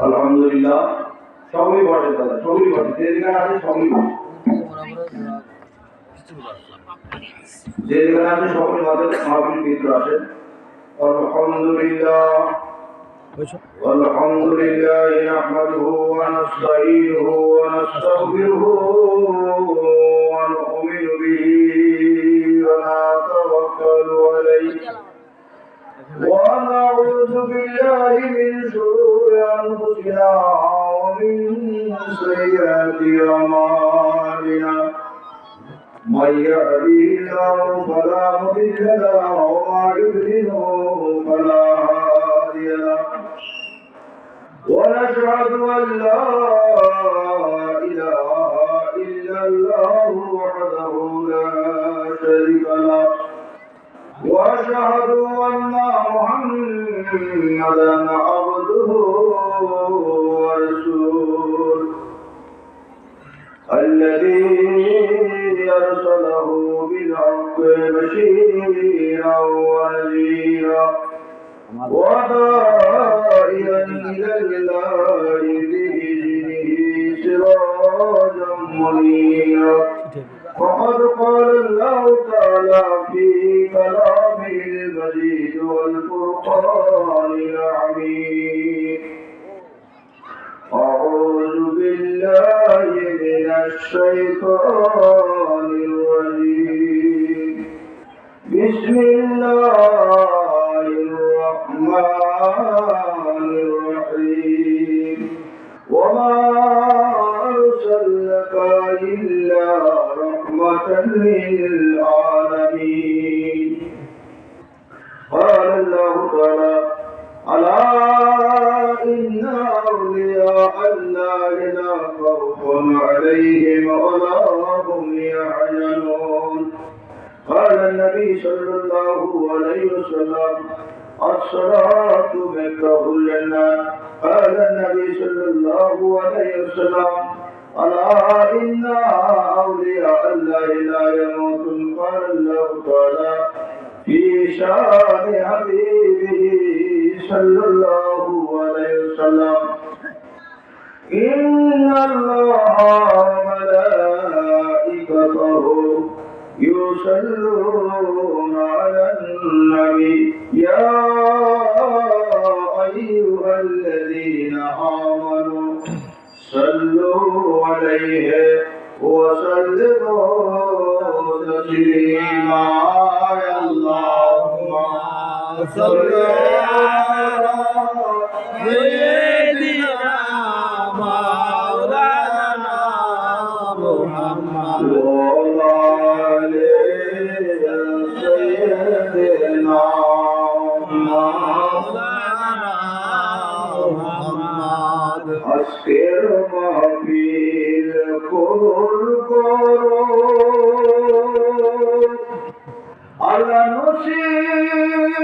আলহামদুলিল্লাহ সবই বটে দাদা, সবই বটে, যে যেখানে আছে সবই বটে, যে যেখানে আছে সকল মাহফিল মিত্র আসেন। আলহামদুলিল্লাহ আলহামদুলিল্লাহ নাহমাদুহু ওয়া নাস্তাঈনুহু ওয়া নাস্তাগফিরুহু ওয়া নু'মিনু বিহি ওয়া নাতাওয়াক্কালু আলাইহি ونعوذ بالله من شرور أنفسنا ومن سيئات أعمالنا من يهده الله فلا مضل له وما يضلل فلا هادي له ونشهد أن لا إله إلا الله وحده لا شريك له وأشهد أن محمدا عبده ورسوله الذي أرسله بالحق بشيرا ونذيرا وداعيا إلى الله بإذنه سراجا منيرا وقد قال الله تعالى في كلامه المجيد والفرقان الحميد أعوذ بالله من الشيطان الرجيم بسم الله الرحمن الرحيم وما أرسلناك إلا رحمة للعالمين قال الله تعالى ألا إن أولياء الله لا خوف عليهم ولا هم يحزنون قال النبي صلى الله عليه وسلم الصلاة مفتاح الجنة قال النبي صلى الله عليه وسلم ألا إن أولياء الله لا يموتون قال الله تعالى في شان حبيبه صلى الله عليه وسلم إن الله وملائكته يصلون على النبي يا أيها الذين آمنوا صلوا عليه وسلموا تسليما اللهم صل على سيدنا مولانا محمد وعلى آل سيدنا مولانا محمد আজকের মাহফিল কবুল করো আল্লাহ নসিব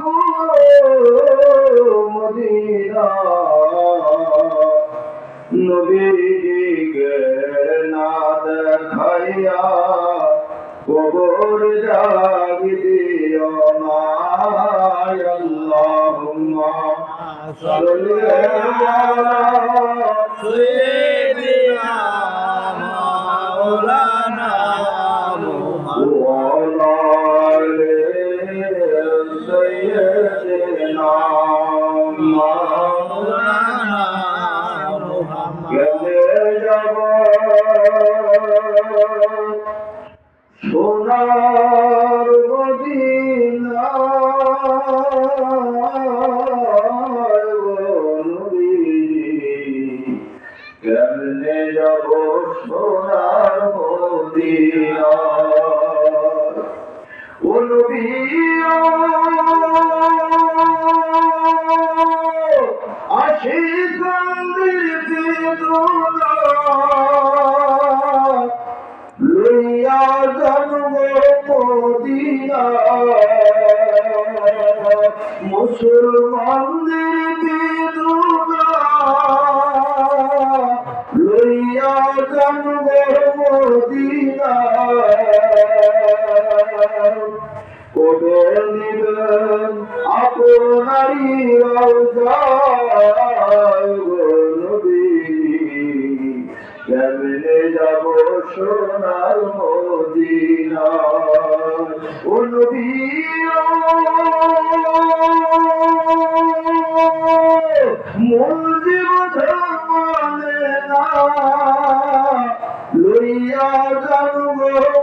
করো মদিনা নবীকে না দেখাইয়া কবর জাগি দিও না আল্লাহুম্মা সাল্লি আলা সাইয়্যিদিনা মাওলানা মুহাম্মদ ওয়া আলা আলি সাইয়্যিদিনা মাওলানা মুহাম্মদ কেমনে যাব সোনার মদিনা কেমনে যাব সোনার মদিনা ও নবী আশিকানদের বেদনা লইয়া জন্ম মদিনা মুসলমানদের বেদনা লইয়া জন্ম মদিনা কবে নিবেন আপনারি রওজায় গো নবী কেমনে যাব সোনার মদিনায় ও নবী মুর্জি মানে না লইয়া যাব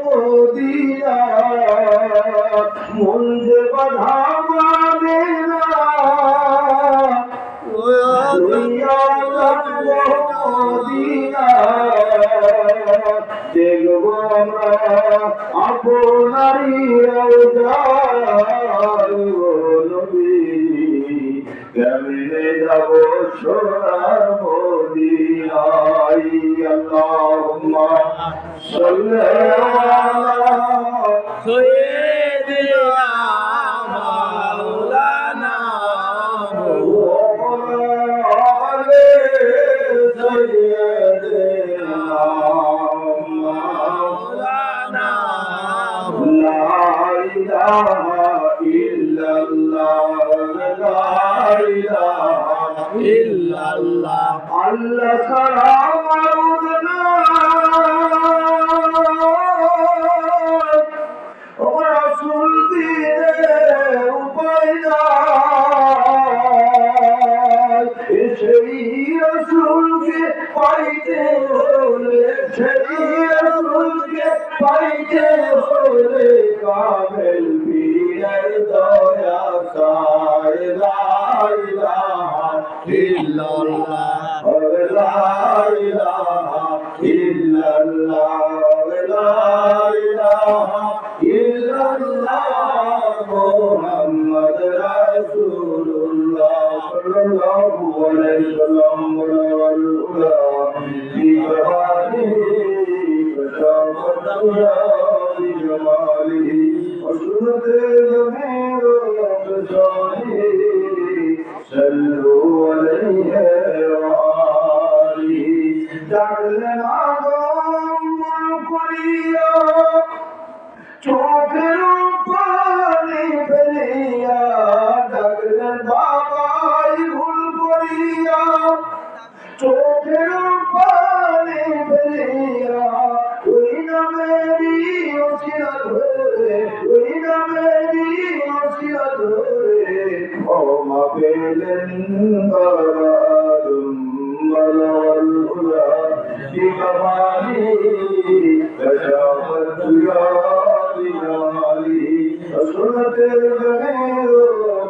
মদিনায় মুর্জি বাধা মানে না লইয়া যাব দেখব আমরা আপনারই রওজায় গো নবী কেমনে যাব সোনার মদিনায় আল্লাহুম্মা সাল্লি আলা সাইয়্যিদিনা মাওলানা আল্লাহ ছাড়া মাবুদ নাই ও রাসূল দিনের উপায় নাই সেই রাসূলকে পাইতে হলে সেই রাসূলকে পাইতে হলে কামেল পীরের দয়া চাই লা ইলাহা ইল্লাল্লাহ লা ইলাহা ইল্লাল্লাহ লা ইলাহা ইল্লাল্লাহ মুহাম্মদ রাসূলুল্লাহ সাল্লাল্লাহু আলাইহি ওয়াসাল্লাম ওয়াল উলা বিজমালিহি বিজমালিহি وسنة جميع بصالحه صلوا عليه وآله جعلنا عظام القرية চোখের পানি ফেলিয়া ডাকলেন বাবাই ভুল করিয়া চোখের পানি ফেলিয়া ওই নামেরই অসিলা ধরে ওই নামেরই অসিলা ধরে ক্ষমা পেলেন বাবাদুম বলওয়াল হুদা বিকমালি কশাফত বিজমালি সুন্নত জমির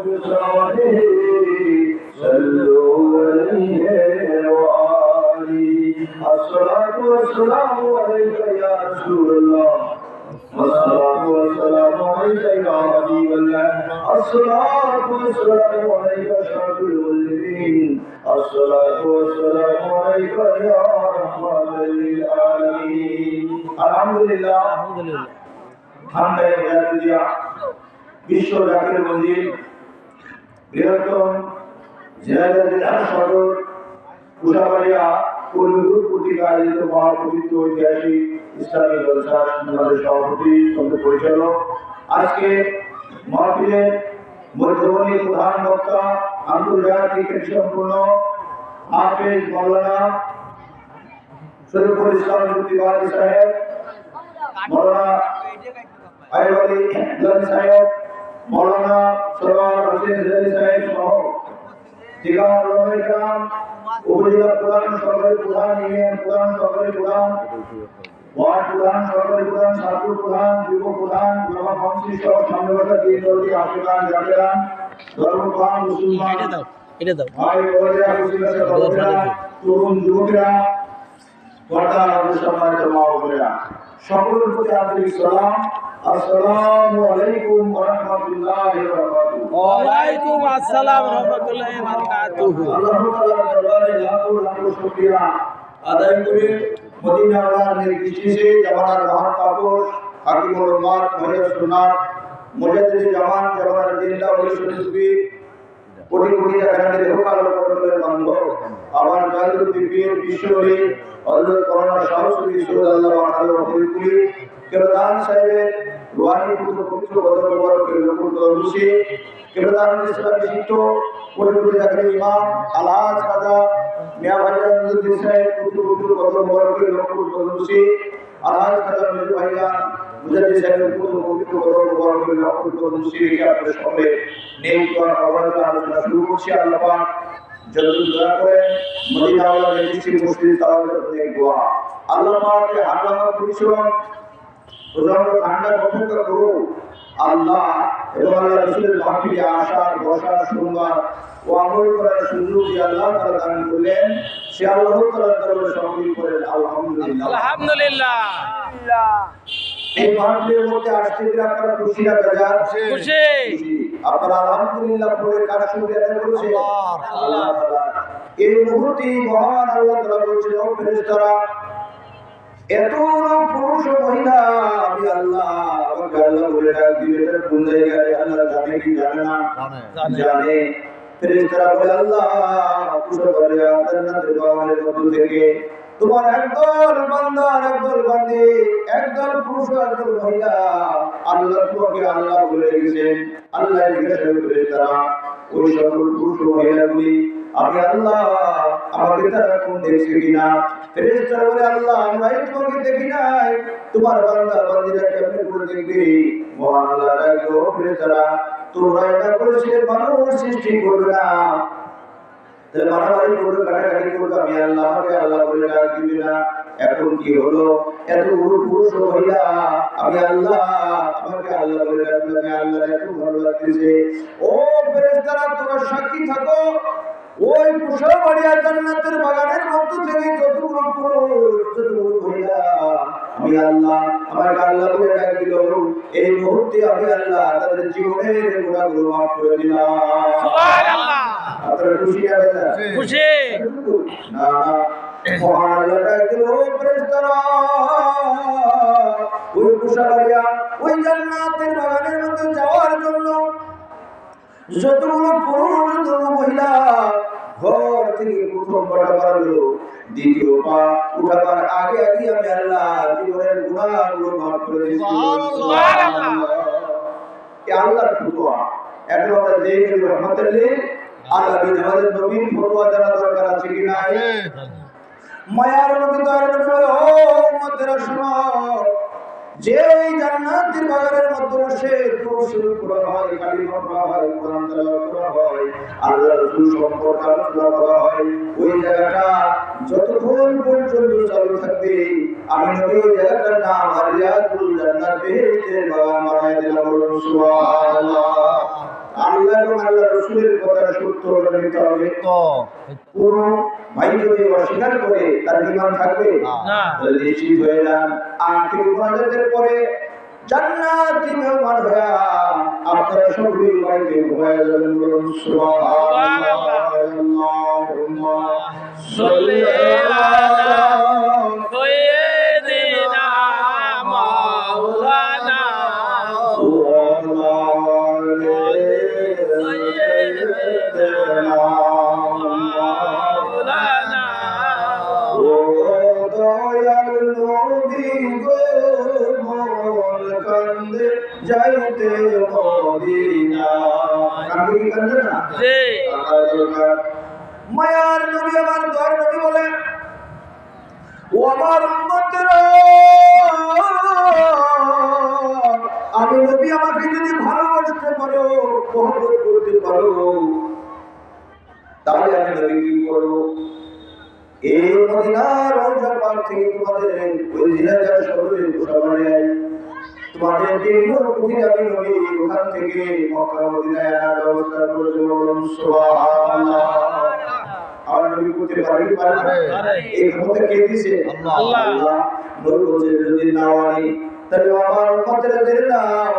বিসালিহি সাল্লু আলাইহি ওয়া আলিহি আসসালাতু ওয়াসসালামু আলাইকা ইয়া রাসূলুল্লাহ والصلاة والسلام عليك يا حبيب الله الصلاة والسلام عليك أشرف المرسلين الصلاة والسلام عليك يا رحمة للعالمين الحمد لله আমরা দিয়া বিশ্ব জাকির মন্দির বৃহত্তম জেলা সদর কুশাবাড়িয়া পূর্বপুর পত্রিকা আয়োজিত মহাপবিত্র ঐতিহাসিক ইসলামী জলসা আমাদের সভাপতি পরিচালক আজকে মাহফিলের মধ্যমণি প্রধান বক্তা আন্তর্জাতিক সম্পূর্ণ হাফেজ মাওলানা শরীফুল ইসলাম মুফতি সাহেব মাওলানা আইওয়ালি ইসলাম সাহেব মাওলানা সরওয়ার হোসেন জালি সাহেব সহ ঠিকানা রমেশরাম উপজেলা প্রধান সরকারি প্রধান ইউনিয়ন প্রধান সরকারি প্রধান ওয়ার্ড প্রধান সরকারি প্রধান ছাত্র প্রধান যুব প্রধান গ্রাম কাউন্সিল সহ সামনেবাসা দিয়ে দলটি আফ্রিকান জাফেরান ধর্মপ্রাণ মুসলমান ভাই বোনেরা মুসলিমের বড়রা তরুণ যুবকেরা পর্দা সম্মানিত মা বোনেরা সকলের প্রতি আন্তরিক সালাম আসসালামু আলাইকুম ওয়া রাহমাতুল্লাহি ওয়া বারাকাতুহু ওয়া আলাইকুম আসসালাম ওয়া রাহমাতুল্লাহি ওয়া বারাকাতুহু আল্লাহ তাআলার দরবারে লাখো লাখো শুকরিয়া আদায় করি মদিনাওয়ালার নির্বিশেষে জামানার মহান তাপস হাকিমুল উম্মাত মুজাদ্দিদ সুন্নাত মুজাদ্দিদ জামান জামানার দিনদার ওলি সুন্নতি কোটি কোটি জায়গাতে দেহকাল পরকালের বান্ধব আমার কালু দিব্যের বিশ্বরে হযরত করোনা সরস্বতী সুবহানাল্লাহ ওয়া তাআলা হরিপুরি কেরদান সাহেবের রুহানি পবিত্র কদম মোবারকের উপর দরুশি কিবলার ইসলামী শিক্ষক পরিপূর্ণ জাকির ইমাম আলহাজ কাজা মিয়া ভাইজান মুদ্দিন সাহেব পবিত্র কদম মোবারকের উপর দরুশি আলহাজ কাজা মিয়া ভাইজান মুজাদ্দিদ সাহেবের পবিত্র কদম মোবারকের উপর দরুশি রেখে আপনাদের সামনে নেমকান আলোচনা শুরু করছি। আল্লাহ পাক যতটুকু দয়া করেন মদিনাওয়ালা রেজিস্ট্রি মসজিদ তাওয়াজ্জুহ অনেক দোয়া আল্লাহ পাকের হাজার পরিশ্রম প্রচন্ড ঠান্ডা অপেক্ষা করো আল্লাহ এবং আল্লাহ রাসূলের মাহফিলে আসার বসার শোনার ও আমল করার সুযোগ যে আল্লাহ তাআলা দান করলেন সে আল্লাহ তাআলার দরবারে সকলেই করেন আলহামদুলিল্লাহ আলহামদুলিল্লাহ। এই মাহফিলের মধ্যে আসতে পেরে আপনারা খুশি না বেজার? খুশি। আপনারা আলহামদুলিল্লাহ পড়ে কার শুকরিয়া আদায় করেছেন আল্লাহ তাআলা। এই মুহূর্তে মহান আল্লাহ তাআলা বলছেন ও ফেরেশতারা এত পুরুষ ও মহিলা আমি আল্লাহ আমাকে আল্লাহ বলে ডাক দিবে এটা কোন জায়গায় আল্লাহ জানে কি জানে না জানে। ফেরেশতারা বলে আল্লাহ পুরো বলিয়া জান্নাতের বাগানের মধ্য থেকে তোমার একদল বান্দা একদল বান্দি একদল পুরুষ একদল মহিলা আল্লাহ তোমাকে আল্লাহ বলে রেখেছেন। আল্লাহ জিজ্ঞাসা করে ফেরেশতারা ওই সকল পুরুষ ও মহিলাগুলি আমি আল্লাহ আমাকে তারা কোন দেখছে কিনা? ফেরেশতারা বলে আল্লাহ আমরাই তোমাকে দেখি নাই, তোমার বান্দা বান্দীরা কেমনে করে দেখবে? মহান আল্লাহ ডাকো ফেরেশতারা তোমরা এটা করেছিলে মানুষ সৃষ্টি করবে না, তাহলে মারামারি করবে কাটাকাটি করবে আমি আল্লাহ আমাকে আল্লাহ বলে ডাক দিবে না। এখন কি হলো এত পুরুষ ও মহিলা আমি আল্লাহ আমাকে আল্লাহ বলে ডাকবে আমি আল্লাহ এত ভালো লাগতেছে। ও ফেরেশতারা তোমরা সাক্ষী থাকো ওই কুশাবাড়িয়া জান্নাতের বাগানের মধ্য থেকে যতগুলো পুরুষ যতগুলো মহিলা আমি আল্লাহ আমাকে আল্লাহ বলে ডাক দিল এই মুহূর্তে আমি আল্লাহ তাদের জীবনের গুনাহগুলো মাফ করে দিলাম। সুবহানাল্লাহ। আপনারা খুশি না? খুশি না? মহান আল্লাহ ডাক দিল ফেরেশতারা ওই কুশাবাড়িয়া ওই জান্নাতের বাগানের মধ্যে যাওয়ার জন্য যতগুলো পুরুষ যতগুলো মহিলা ঘর থেকে প্রথম পা বাড়লো দ্বিতীয় পা উঠাবার আগে আগে আমি আল্লাহ জীবনের গুনাহগুলো মাফ করে দিয়েছি। সুবহানাল্লাহ। এই আল্লাহর ফতোয়া এখন আমরা দেখি রহমাতুল্লাহ আলামিন আমাদের নবীর ফতোয়া জানা দরকার আছে কি না? মায়ার নবী তার নবী ও উম্মতেরা শুনো যে জান্নাতের বাগানের মধ্যে বসে তফসিল করা হয় কালিমা পড়া হয় কোরআন তেলাওয়াত করা হয় আল্লাহর রাসূল সম্পর্কে আলোচনা করা হয় ওই জায়গাটা যতক্ষণ পর্যন্ত চালু থাকবে আমি নবী ওই জায়গাটার নাম রিয়াদুল জান্নাত বেহেশতের বাগান বানায় দিলাম। সুবহানাল্লাহ। আল্লাহ এবং আল্লাহর রাসূলের কথা সত্য হলে নিতে হবে তো পুরো ভাই যদি অস্বীকার করে তার ঈমান থাকবে না, তাহলে নিশ্চিত হয়ে যান আখির মুনাজাতের পরে জান্নাতি মেহমান হয়ে আপনারা সকলেই বাড়িতে ঘুমায় যাবেন। বলুন সুবহানাল্লাহ। আল্লাহুম্মা সাল্লি আলা সাইয়্যিদিনা মাওলানা যাইতে মদিনা কান্দি কান্দে না জি মায়ার নবী আমার দয়ার নবী বলে ও আমার উম্মতেরা আমি নবী আমাকে যদি ভালোবাসতে পারো মহব্বত করতে পারো তাহলে আমি নবী কি করব? এই মদিনার রওজা পাক থেকে তোমাদের ওই জিনাজার শহরে বসাবারে তোমাদের দীর্ঘ প্রতিদিন আমি নবী ওখান থেকে মক্কা মদিনায় আনার ব্যবস্থা করে বলুন সুবহানাল্লাহ। আর নবী করতে পারে এই ক্ষমতা কে দিয়েছে? আল্লাহ। নবী বলেন যদি নাও আনি তাহলে আমার উম্মতেরা জেনে নাও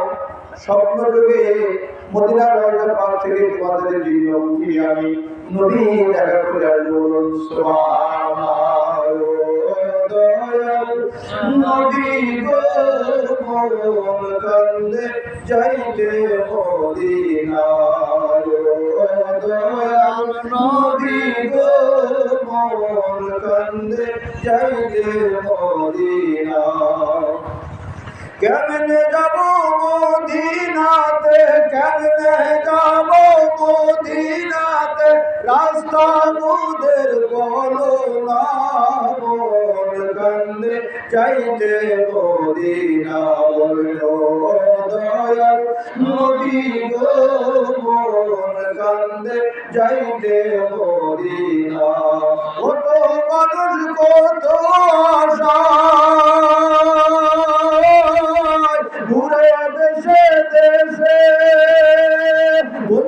স্বপ্ন যুগে মদিনার রওজা পাক থেকে তোমাদের জন্য উঠি আমি নবী দেখা করে আসবো। বলুন সুবহানাল্লাহ। দয়াল নবী গো মন কান্দে যাইতে মদিনা দয়াল নবী গো মন কান্দে যাইতে মদিনা কেমনে যাব মদিনাতে, কেমনে যাব মদিনাতে, রাস্তা মোদের বলো না, মন কান্দে যাইতে মদিনা, বলো দয়াল নবী গো, মন কান্দে যাইতে মদিনা। কত মানুষ কত আশায় ঘুরে দেশে দেশে,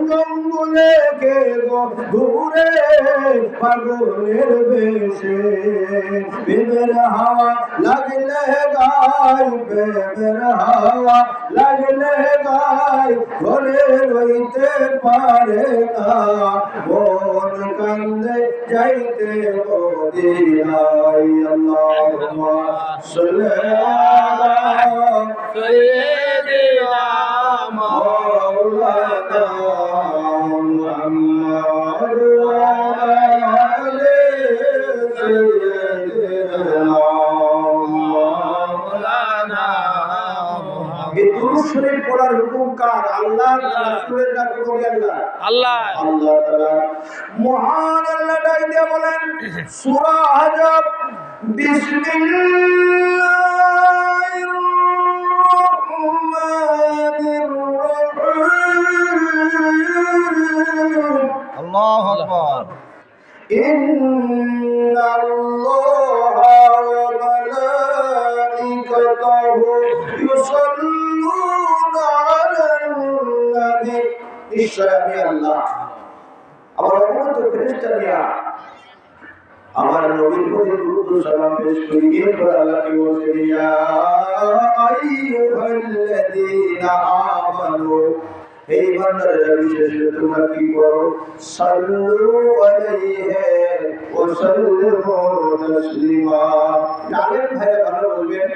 জঙ্গলে কে ঘুরে পাগলের বেশে, প্রেমের হাওয়া লাগলে গায়, প্রেমের হাওয়া লাগলে গায়, ঘরে রইতে পারে না, মন কান্দে যাইতে মদিনায়। আল্লাহুম্মা সাল্লি আলা সাইয়্যিদিনা মাওলানা মুহাম্মদ ওয়া আলি সাইয়্যিদিনা মাওলানা। এই দুরূদ শরীফ পড়ার হুকুম কার? আল্লাহর রাসূলের না কোন আল্লাহ? আল্লাহ। আল্লাহ তাআলা মহান আল্লাহ ডাক দিয়ে বলেন সূরা আহজাব, বিসমিল্লাহির রহমানির রহিম। আল্লাহু আকবার। ইন্নাল্লাহা ওয়া মালাইকাতাহু ইউসাল্লুনা আলান নবী। নিশ্চয় আমি আল্লাহ আমার অগণিত ফেরেশতারা আমার নবীর প্রতি দুরূদ ও সালাম পেশ করি। এরপর আল্লাহ কি বলেন, ইয়া আইয়ুহাল্লাযীনা আমানু, এই বান্দারা বিশেষ তোমরা কি করো, সাল্লু আলাইহি ওয়া সাল্লিমু তাসলিমা। আলেম ভাইরা ভালো বলবেন,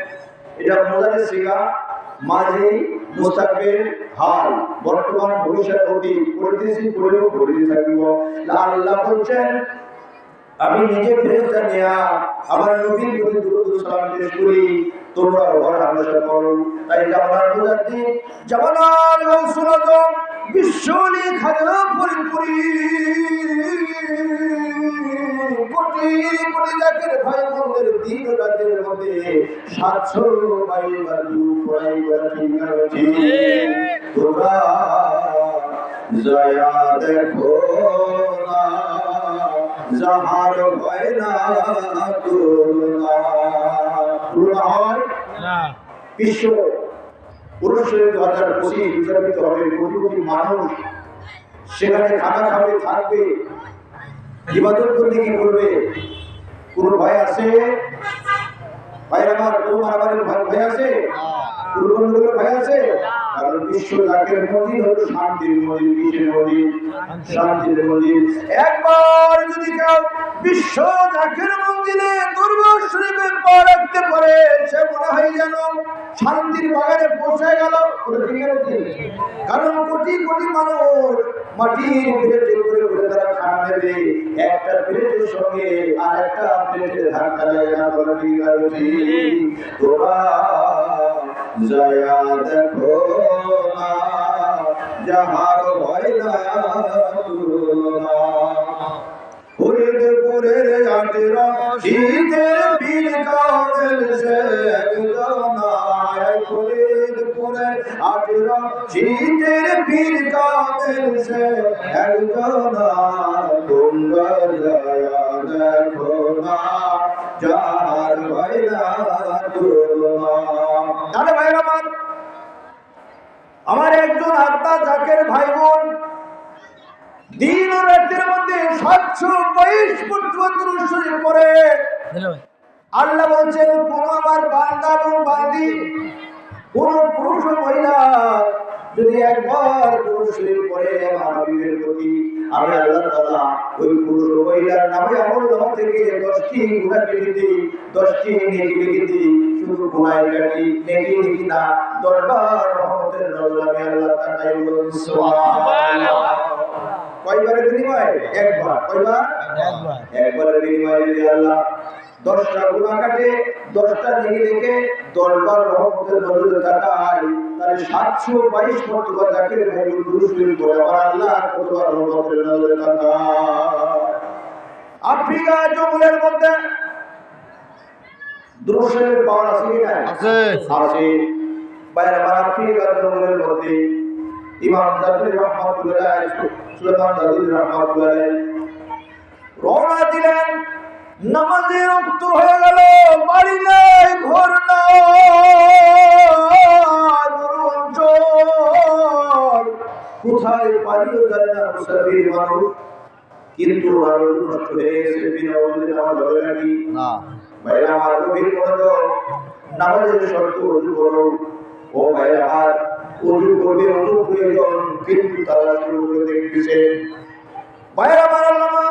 এটা মুজারে সিগা, মাঝি, মুস্তাকবিল, হাল, বর্তমান, ভবিষ্যৎ, অতীত, পড়তেছি, পড়েও পড়তে থাকব। আল্লাহ বলছেন আমি নিজে ফেরেশতা নিয়া আমার নবীর প্রতি দুরূদ ও সালাম পেশ করি, তোমরা ওর হামেশা করো। তাই জামানার মুজাদ্দিদ, জামানার গাউসুল আজম, বিশ্বলি খাজা ফরিদপুরি, কোটি কোটি জাকের ভাই বোনদের দিন রাতের মধ্যে 722 বার দুরূদ পড়াই করা ঠিক না ঠিক? তোমরা জয়া দেখো না, যাহার হয় না তুলনা। তুলনা হয় না। বিশ্ব পুরুষ 2025 উদযাপিত হবে, কোটি কোটি মানুষ সেখানে খানা খাবে, থাকবে, ইবাদত বন্দেগী করবে। কোন ভয় আছে? ভাই আমার কোন মারামারির ভয় আছে? কোন গন্ডগোলের ভয় আছে? কারণ বিশ্ব জাকের মন্দির হলো শান্তির মন্দির। কিসের মন্দির? শান্তির মন্দির। একবার যদি কেউ বিশ্ব জাকের মন্দিরে দরবার শরীফে পা রাখতে পারে, সে মনে হয় যেন শান্তির বাগানে পৌঁছে গেল। কারণ কোটি কোটি মানুষ মাটির প্লেটে করে করে তারা খানা দেবে, একটা প্লেটের সঙ্গে আর একটা প্লেটের ধাক্কা লাগে না। বলে ঠিক আছে, তোরা জয়া দেখো না, যাহার হয় না তুলনা। ফরিদপুরের আটরা শীতের বীর কামেল সে একজনা, ফরিদপুরের আটরা শীতের বীর কামেল সে একজনা, তোমরা জয়া দেখো না, যাহার হয় না তুলনা। তাহলে ভাইরা আমার একজন আত্মা জাকের ভাই বোন দিন ও রাতের মধ্যে 722 দুরূদ শরীফ পড়ে। আল্লাহ বলছেন কোন আমার বান্দা এবং বান্দি, কোন পুরুষ ও মহিলা যদি একবার দুরূদ শরীফ পড়ে আমার হাবিবের প্রতি, আমি আল্লাহ তাআলা ওই পুরুষ ও মহিলার নামে আমলনামা থেকে 10টি গুনাহ কেটে দিই, 10টি নেকি লিখে দিই। শুধু গুনাহ কাটি, নেকি লিখি না। দরবার রহমতের নজর আমি আল্লাহ তাআলাই বলুন সুবহানাল্লাহ। কয়বারের বিনিময়ে? একবার। কয়বার? একবার। একবারের বিনিময়ে যদি আল্লাহ 10টা গুনাহ কাটে, 10টা নেকি রেখে 10 বার রহমতের নজরে তাকায়, তাহলে 722 মর্তবা জাকির ভাই দুরূদ শরীফ পড়ে আমার আল্লাহ কতবার রহমতের নজরে তাকায়। আফ্রিকা জঙ্গলের মধ্যে দুরূদ শরীফ পাওয়া আছে কি না? আছে, আছে। বাইরে আমার আফ্রিকা জঙ্গলের মধ্যে ইমাম জাকির রহমাতুল্লাহ সুলেমান জাকির রহমাতুল্লাহ রওনা দিলেন। নামাজের ওয়াক্ত হয়ে গেল, বাড়ি নাই, ঘর নাই, কোথায় পারিও জানে না মুসাফির মানুষ, কিন্তু মানুষ নষ্ট হয়ে গেছে, বিনা ওজুতে নামাজ হবে নাকি? না। ভাইরা আমার গভীর মনোযোগ, নামাজের শর্ত ওযু করো। ও ভাইরা আমার, ওযু করবে, ওযু প্রয়োজন, কিন্তু তারা শুরু করে দেখতেছে। ভাইরা আমার আল্লামা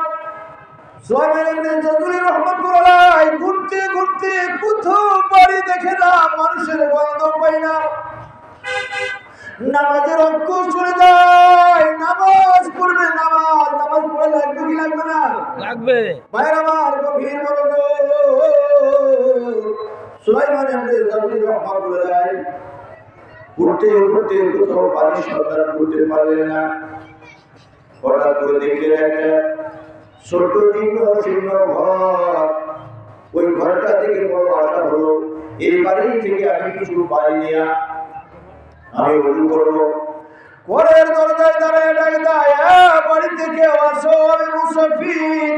সুলাইমান ইবনে জাদুরি রাহমাতুল্লাহ ঘুরতে ঘুরতে কোথাও বাড়ি দেখে না, মানুষের গন্ধ পায় না। নামাজের অঙ্ক চলে যায়, নামাজ পড়বে, নামাজ পড়ে লাগবে কি লাগবে না? লাগবে। ভাইরা আমার গভীর মনোযোগ, সুলাইমান ইবনে জাদুরি রাহমাতুল্লাহ ঘুরতে ঘুরতে কোথাও বাড়ির সন্ধান করতে পারলেন না। হঠাৎ করে দেখলেন একটা ছোট জীর্ণ ঘর। ওই ঘরটা থেকে বড় আশা হলো, এই বাড়ি থেকে আমি কিছু পাই নিয়া আমি ওযু করবো। ঘরের দরজায় দাঁড়ায় ডাকে দেয়, বাড়ি থেকে আসো, আমি মুসাফির,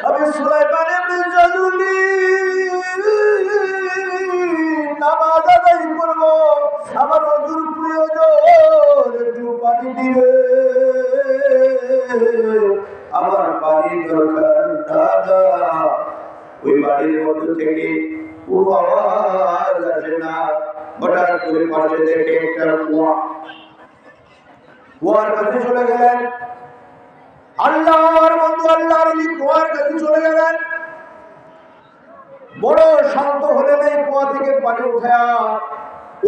আমি সুলাইমান ইবনে জাদুরি, নামাজ আদায় করবো, আমার ওযুর প্রয়োজন, একটু পানি দিবে, আমার পানির দরকার দাদা। ওই বাড়ির মধ্যে থেকে কোনো আওয়াজ আসে না। হঠাৎ করে পাশে দেখে একটা কুয়া, কুয়ার কাছে চলে গেলেন। আল্লাহর বন্ধু, আল্লাহর ওলি কুয়ার কাছে চলে গেলেন। বড় শান্ত হলেন, এই কুয়া থেকে পানি উঠায়া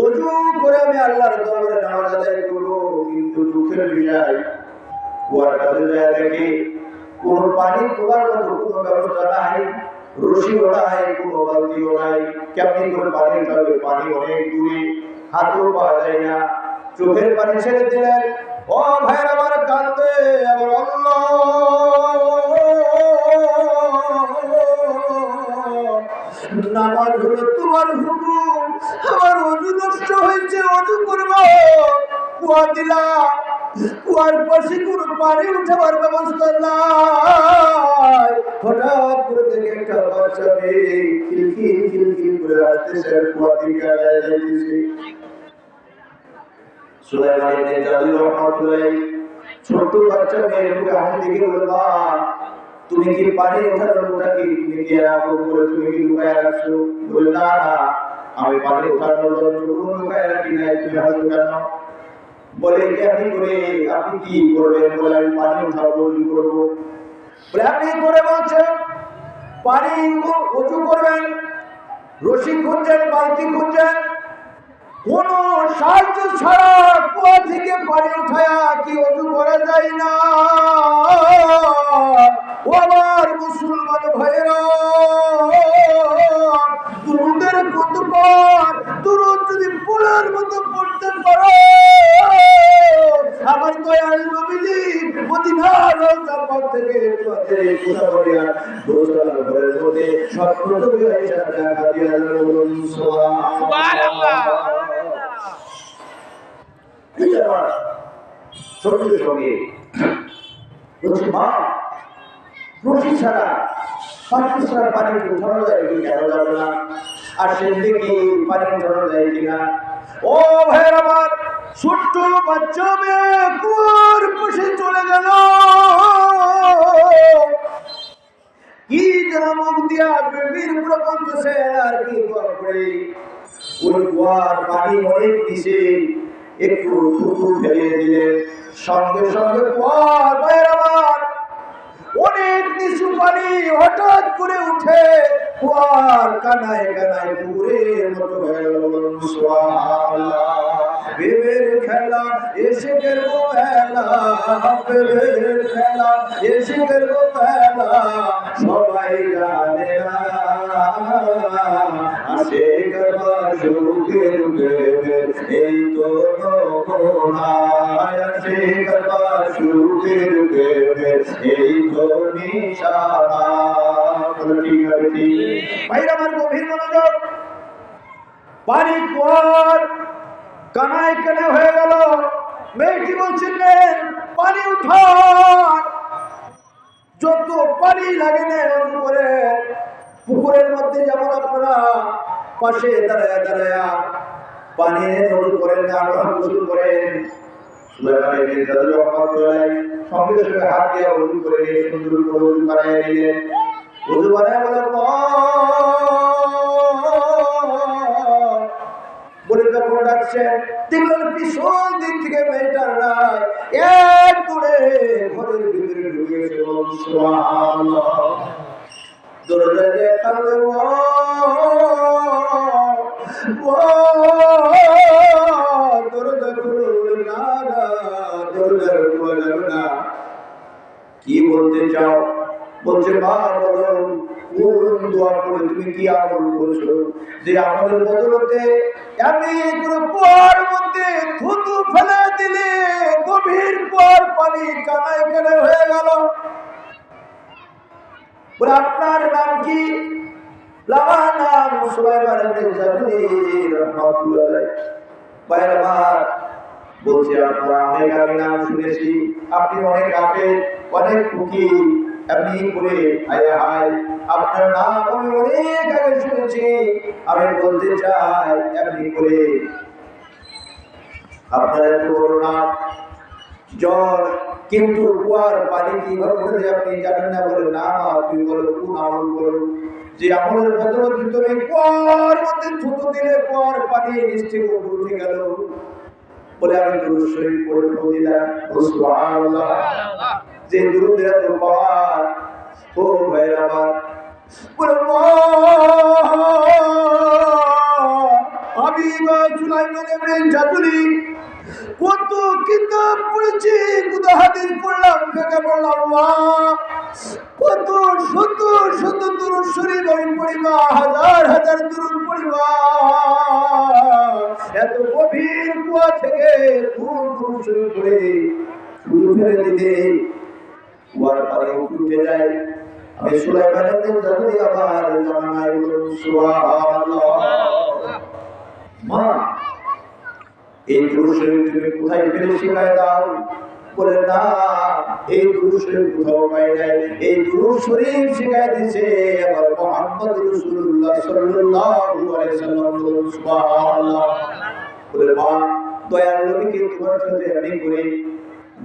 ওযু করে আমি আল্লাহর দরবারে নামাজ আদায় করবো। কিন্তু দুঃখের বিষয়, কুয়ার কাছে যায় দেখি কোনো পানি তোলার মতো কোনো ব্যবস্থা নাই, রশিও নাই, কোনো বালতিও নাই। কেমনি করে পানি উঠাবে? পানি অনেক দূরে, হাতও পাওয়া যায় না। চোখের পানি ছেড়ে দিলেন। ও ভাইয়ের আমার কান্দে, আমার আল্লাহ, নামাজ হলো তোমার হুকুম, আমার ওযু নষ্ট হয়েছে, ওযু করবো, কুয়া দিলা, কুয়ার পাশে কোনো পানি উঠাবার ব্যবস্থা নাই। হঠাৎ করে দেখে একটা বাচ্চা মেয়ে খিলখিল খিলখিল করে আসতেছে, কুয়া দিকে যাইতেছে। সুলাইমান ইবনে জাদুরি রাহমাতুল্লাহ ছোট বাচ্চা মেয়ের মুখে হাসি দেখে বলল, মা, তুমি কি পানি ওঠানোর লোকটা কি তুমি কি এরকম করে তুমি কি লুকায় রাখছো? বলে, না না, আমি পানি ওঠানোর জন্য কোনো লুকায় রাখি নাই। তুমি হাসো কেন? বলে, কেমনি করে, আপনি কি করবেন? বলে, আমি পানি উঠাবো, ওযু করবো। বলে, আপনি করে বলছেন পানি ওযু করবেন, রশি খুঁজছেন, বালতি খুঁজছেন, কোন সাহায্য ছাড়া কুয়া থেকে পানি উঠায়া কি ওযু করা যায় না? ও আমার মুসলমান ভাইরা, দুরুদের কত পার, দুরুদ যদি ফুলের মতো পড়তে পারো, আমার দয়াল নবীজি মদিনার রওজা পাক থেকে তোমাদের কুসাবরিয়া দোসরা ঘরের মধ্যে সর্বপ্রথম আয়েশা দেখা দিয়া বলুন সুবহানাল্লাহ। সঙ্গে সঙ্গে বলছি, মা, রশি ছাড়া পানি ছাড়া পানি উঠানো যায় কি? কেন যাবে না? আর সে দেখি পানি উঠানো যায় কিনা। ও ভাইয়ের আমার, ছোট্ট বাচ্চা মেয়ে কুয়ার পাশে চলে গেল। কি যেন মুখ দিয়া বেবির উপরে বলতেছে, আর কি দোয়া করে ওই কুয়ার পানি অনেক নিচে, একটু থুতু ফেলে দিলে সঙ্গে সঙ্গে কুয়ার, ভাইয়ের আমার, অনেক নিচু পানি হঠাৎ করে উঠে কুয়ার কানায় কানায় পুকুরের মতো হয়ে গেল। সুবহানাল্লাহ। বেবের খেলা এসে গেল মেলা, বেবের খেলা এসে গেল মেলা, সবাই জানে না আসে করবা সুখের প্রেমের এই তো নমুনা আসে করবা সুখের প্রেমের এই তো নিশানা ঠিক আছে ভাইরা আমার গভীর মনোযোগ পানি কুয়ার কানায় কানে হয়ে গেল মেয়েটি বলছিলেন পানি উঠান যত পানি লাগে না করে পুকুরের মধ্যে যেমন আপনারা পাশে দাঁড়ায় দাঁড়ায় পানি নজর করেন গোসল করেন সঙ্গে সঙ্গে হাত দিয়ে উজু করে নিয়ে সুন্দর করে উজু বানায় নিলেন উজু বানায় বলে যখন ডাকছেন দেখলেন পিছন দিক থেকে মেয়েটার নাই এক করে ঘরের ভিতরে ঢুকেছে দরজা দিয়ে কাঁদে দরজা খুলুন না দরজা খোলা যাবে না কি বলতে চাও বলছে মা বলো কোন দোয়া করে তুমি কি আমল করছো যে আমলের বদলতে আমি কোনো কুয়ার মধ্যে থুতু ফেলে দিলে গভীর কুয়ার পানি কানায় কানে হয়ে গেল বলে আপনার নাম কি আমার নাম সুলাইমান ইবনে জাবির রাহমাতুল্লাহ বাইরবার বলছে আপনারা অনেক আগে নাম শুনেছি আপনি অনেক আগে অনেক খুকি আপনি করে হায় হায় আপনার নাম আমি অনেক আগে শুনেছি আমি বলতে চাই আপনি করে আপনার এত বড় নাম জল কিন্তু কুয়ার পানি কিভাবে আপনি জানেন না বলে না তুমি বলো কোন আমল করো যে আমলের বদলে তুমি কুয়ার মধ্যে থুতু দিলে কুয়ার পানি নিশ্চয় উঠে গেল বলে আমি দুরূদ শরীফ পড়ে দিলাম সুবহানাল্লাহ যে দুরূদের এত পাওয়ার ও ভাইরা আমার আমি সুলাইমান ইবনে জাবির কত কিতাব পড়েছি কত হাদিস পড়লাম ফিকহ পড়লাম কত শত শত দুরূদ শরীফ আমি পড়িবা হাজার হাজার দুরূদ পড়িবা এত গভীর কুয়া থেকে দুরূদ শরীফ পড়ে শুরু করে দিলে কুয়ার পানি উঠে যায় আমি সুলাইমান ইবনে জাবির আমার জামানায় বলুন সুবহানাল্লাহ মা এই দুরূদ শরীফ তুমি কোথায় পেলে শিখায় দাও বলে না এই দুরূদ শরীফ কোথাও পাই নাই এই দুরূদ শরীফ শিখায় দিয়েছে আমার মুহাম্মদ রাসূলুল্লাহ সাল্লাল্লাহু আলাইহি সাল্লাম সুবহানাল্লাহ বলে মা দয়ার নবীকে তোমার সাথে আমি করে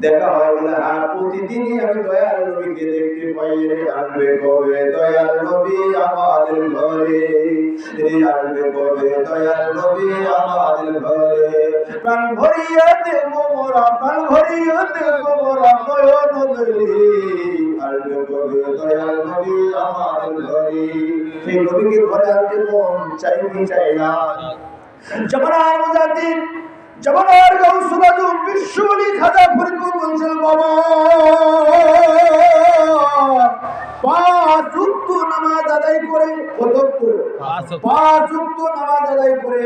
দেখা হয় বলে হ্যাঁ প্রতিদিনই আমি দয়ার নবীকে দেখতে পাই রে আসবে কবে দয়ার নবী আমাদের ঘরে রে আসবে কবে দয়ার নবী আমাদের ঘরে প্রাণ ভরিয়া দেব মোরা প্রাণ ভরিয়া দেব মোরা নয়ন নদী আসবে কবে দয়ার নবী আমাদের ঘরে সেই নবীকে ঘরে আনতে মন চাই কি চাই না জামানার মুজাদ্দিদ জামানার গাউসুল আজম বিশ্বলি খাজা ফরিদপুর বলছেন বাবা পাঁচ ওয়াক্ত নামাজ আদায় করে পাঁচ ওয়াক্ত নামাজ আদায় করে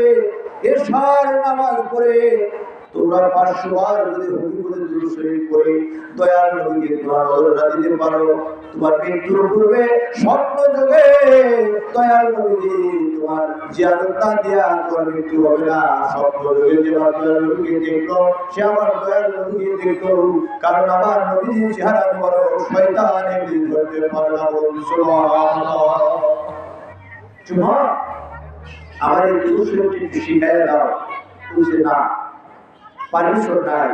এশার নামাজ পড়ে তোমরা 500 বার যদি হুজুর করে দুরূদ শরীফ পড়ে দয়াল নবীকে তোমরা নজর দিতে পারো তোমার মৃত্যুর পূর্বে স্বপ্ন যোগে দয়াল নবী তোমার জিয়ারত দিয়া তোমার মৃত্যু হবে না স্বপ্ন যোগে যে দয়াল নবীকে দেখলো সে আমার দয়াল নবীকে দেখলো কারণ আমার নবীর চেহারা বড় শয়তান এমনি ধরতে পারে না বলুন সুবহানাল্লাহ জুমা আমার এই দুরূদ শরীফটি শিখায় দাও বুঝে না পারমিশন নাই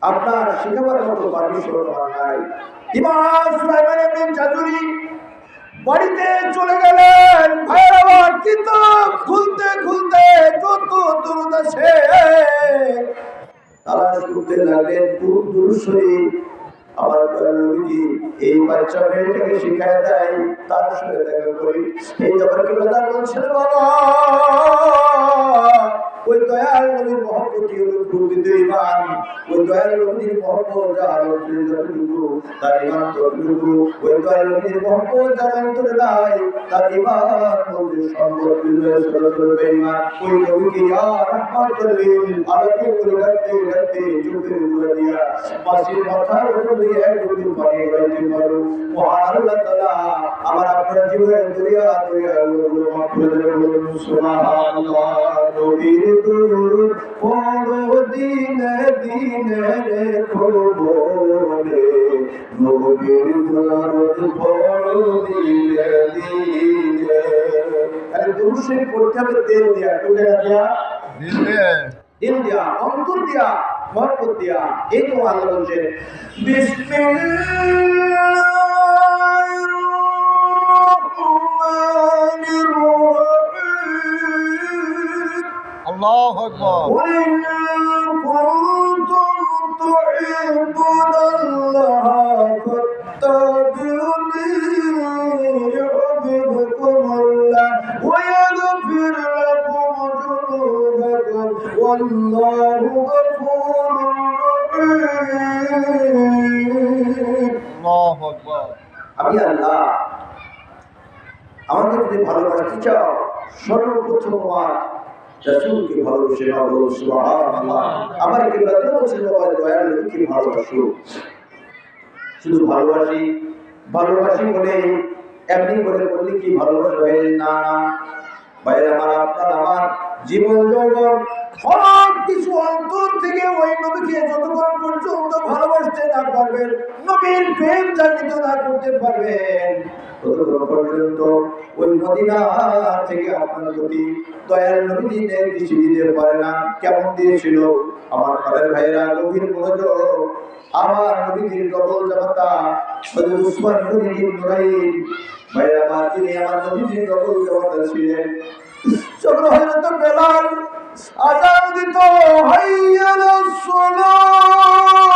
আপনার শিখাবার মতো পারমিশন নাই ইমাম সুলাইমান ইবনে জাবির বাড়িতে চলে গেলেন ভাইয়ের আমার কিতাব খুলতে খুলতে যত দুরূদ আছে তালাশ করতে লাগলেন দুরূদ শরীফ আমার নবীজি এই বাচ্চা মেয়েটাকে শিখায় দেয় তার সঙ্গে দেখা করি এই ব্যাপারে কি কথা বলছেন বাবা ওই দয়াল নবীর মহব্বতই হলো প্রকৃত ঈমান। ওই দয়াল নবীর মহব্বত যার অন্তরে যতটুকু তার ঈমান ততটুকু। ওই দয়াল নবীর মহব্বত যার অন্তরে নাই তার ঈমান বলতে সম্পর্ক বেঈমান। ওই নবীকে ইয়া রাহমাতুল লিল আলামিন বলে ডাকতে চোখের উপরে দিয়া মাসির মাথার উপর দিয়ে একটু পানি গড়াইতে পারো। মহান আল্লাহ তাআলা আমার আপনার জীবনের দুনিয়া গুলো মাফ করে দেবেন, বলুন সুবহানাল্লাহ। নবীর দুরূদ পড়ো দিনে দিনে রেখো মনে, নবীর দুরূদ পড়ো দিনে দিনে। আরে দুরূদ শরীফ পড়তে হবে দিল দিয়া, কোন জায়গা দিয়া? দিল দিয়া, অন্তর দিয়া, মহব্বত দিয়া। এই তো আল্লাহ বলছেন বিসমিল্লাহির রহমানির রহিম। আল্লাহু আকবার। ওয়া ইন কুনতুম তুহিব্বুনাল্লাহ ফাত্তাবিউনি ইউহিব্বুকুমুল্লাহ ওয়া ইয়াগফির লাকুম যুনুবাকুম ওয়াল্লাহু গফুরুর রহিম। আল্লাহু আকবার। আমি আল্লাহ আমাকে যদি ভালোবাসতে চাও সর্বপ্রথম আমার রাসূলকে ভালোবেসে নাও, বলো সুবহানাল্লাহ। আমার কিবলাতে বলছেন বাবা দয়াল নবীকে ভালোবাসো। শুধু ভালোবাসি বলে এমনি করে বললে কি ভালোবাসা হয়ে? না না ভাইরা আমার, আপনার আমার জীবন যৌবন সব কিছু অন্তর থেকে ওই নবীকে যতক্ষণ পর্যন্ত ভালোবাসতে না পারবেন, নবীর প্রেম জাগিত না করতে পারবেন, ততক্ষণ পর্যন্ত ওই মদিনা থেকে আপনার প্রতি দয়াল নবী দিনের দৃষ্টি দিতে পারে না। কেমন দিয়েছিল আমার ঘরের ভাইরা? গভীর মনোযোগ। আমার নবীজির ডবল জামাতা হযরত উসমান গনি নুরাইন ভাইরা আমার, তিনি আমার নবীজির ডবল জামাতা ছিলেন। যখন হযরত বেলাল আযান দিত হাইয়া আলাস সালাত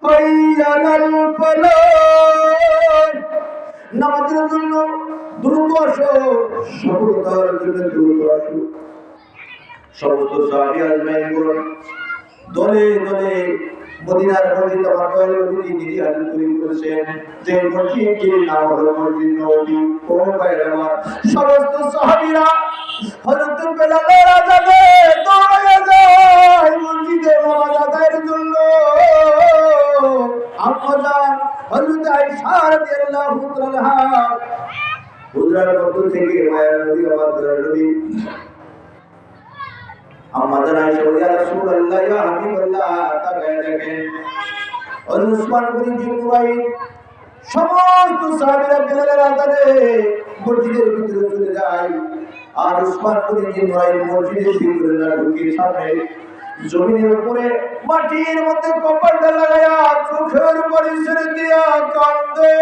হাইয়া আলাল ফালাহ, নামাজের জন্য দ্রুত আসো, সফলতার জন্য দ্রুত আসো। সমস্ত সাহাবী আজমাইন দলে দলে মদিনার মসজিদ আমার দয়াল নবী নিজে হাজির করেছেন, যে মসজিদটির নাম হলো মসজিদ নববী। ও ভাইরা আমার, সমস্ত সাহাবীরা হযরত বেলালের আযানে দৌড়ে যায় মসজিদে নামাজ আদায়ের জন্য। আম্মাজান হযরত আয়েশা রাদিয়াল্লাহু তাআলা হুজরার মধ্য থেকে মায়ের নবী আমার দয়াল নবী আমাদের আয়েশা বলে ইয়া রাসূলুল্লাহ ইয়া হাবিবাল্লাহ, তাকায় দেখেন উসমান গনি নুরাইন সমস্ত সাহাবীরা বেলালের আযানে মসজিদের ভিতরে চলে যায়। আর উসমান গনি নুরাইন মসজিদের ভিতরে না ঢুকে সামনে জমিনের উপরে মাটির মধ্যে কপালটা লাগায়া চোখের পানি ছেড়ে দিয়া কান্দে।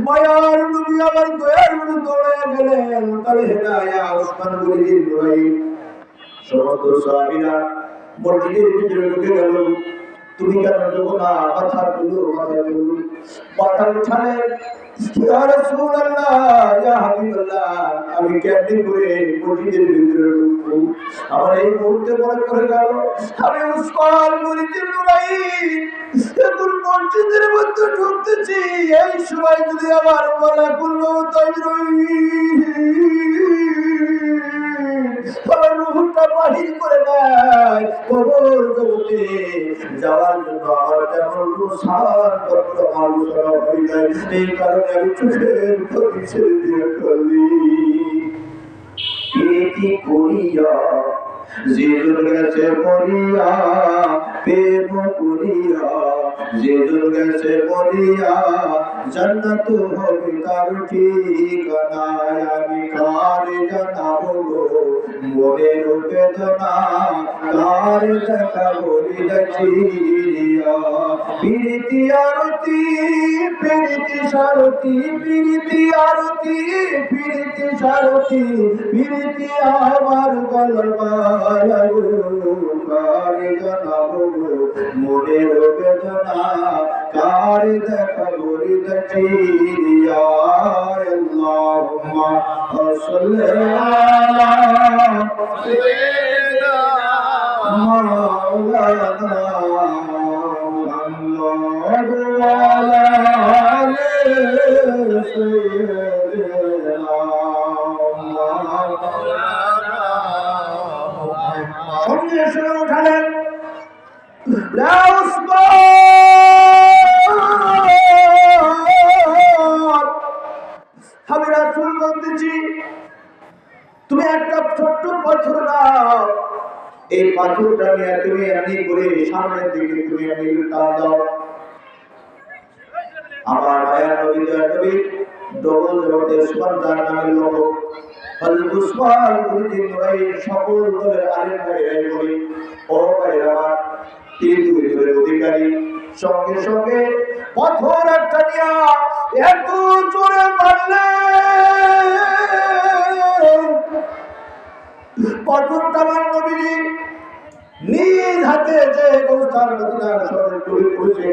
মায়ার নবী আমার দয়ার নবী দৌড়ে গেলেন, তাহলে হেদায়া উসমান গনি নুরাইন সমস্ত সাহাবীরা মসজিদের ভিতরে ঢুকে গেল। তুমি কেন ঢুকো না? মাথা উঠালে ইয়া রাসূলুল্লাহ ইয়া হাবিবাল্লাহ, আমি কেমনে করে মসজিদের ভিতরে ঢুকবো? আমার এই মুহূর্তে মনে করে গেল আমি উসমান গনি নুরাইন এখন মসজিদের মধ্যে ঢুকতেছি, এই সময় যদি আমার মালাকুল মউত আমার রূহটা বাহির করে দেয়, কবর জগতে যাওয়ার জন্য আমার তেমন সার পত্র আলোচনা হয়ে যায়। এই কারণে আমি চোখের প্রতি ছেড়ে দিয়ে ফেলি। কি করিয়া যেজন গেছে মরিয়া, প্রেম করিয়া যেজন গেছে মরিয়া, জান্নাত হবে তার ঠিকানা। আমি কার জানাবো গো মনের বেদনা, কার দেখাবো হৃদয় প্রীতি আরতি প্রীতি সারতি প্রীতি আরতি প্রীতি সারতি প্রীতি আমার গলার মালা, কার জানাবো মনের বেদনা কার দেখা গরিব চিরিয়া আল্লাহুম্মা সাল্লি আলা সাইয়্যিদিনা মাওলানা মুহাম্মদ ওয়া আলা আলি সাইয়্যিদিনা মাওলানা সঙ্গে সঙ্গে উঠালেন আমি রাসূল বলতেছি তুমি একটা ছোট্ট পাথর নাও, এই পাথরটা নিয়ে তুমি এমনি করে সামনের দিকে তুমি এমনি টান দাও। আমার মায়া নবী দয়া নবী ডবল জগতের সুলতান নামের লোক হযরত উসমান গনি নূরাইন সকল দলের আলেম ভাইরাই বলি ও ভাইরা তীর দুইয়ের অধিকারী সঙ্গে সঙ্গে পাথর একটা নিয়া এত জোরে মারলে পাথরটা আমার নবী নিজ হাতে যে গোস্তার মদিনার শহরে তৈরি করেছে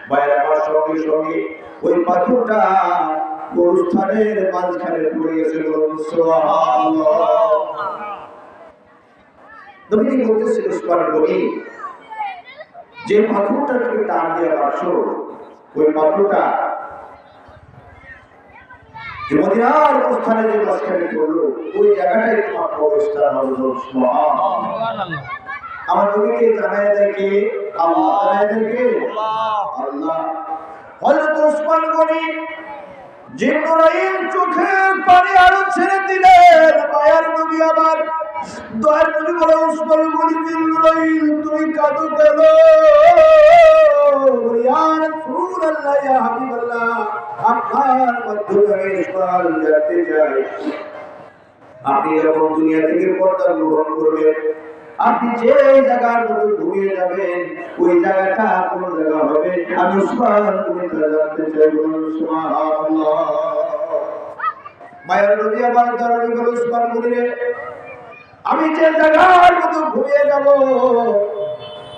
ভাইরা আমার সঙ্গে সঙ্গে ওই পাথরটা গোস্তানের মাঝখানে পড়ে গেছে। সুবহানাল্লাহ। নবী বলতেছিল উসমান গনি যে পাথরটা তুমি টান দিয়ে মারছো ওই পাথরটা যে মদিনার স্থানে যে মাঝখানে পড়লো ওই জায়গাটাই তোমার কবরস্থান হলো। সুবহানাল্লাহ। আমার নবীকে জানায় দেয় কে? আল্লাহ। জানায় দেয় কে? আল্লাহ। হযরত উসমান গনি জিন্নুরাইন চোখের পানি আরো ছেড়ে দিলেন। মায়ার নবী আবার দয়ার নবী বলে উসমান গনি জিন্নুরাইন তুমি কাঁদো কেন? ইয়া রাসূলুল্লাহ ইয়া হাবিবাল্লাহ আপনার মাধ্যমে ইসলাম জানতে চাই। আপনি যখন দুনিয়া থেকে পর্দা গ্রহণ করবেন আপনি যে জায়গার মধ্যে ঘুমিয়ে যাবেন ওই জায়গাটা কোন জায়গা হবে আমি উসমান তুমি জানতে চাই। সুবহানাল্লাহ। মায়ের নবী আবার দাঁড়ানি বলে উসমান বলে আমি যে জায়গার মধ্যে ঘুমিয়ে যাব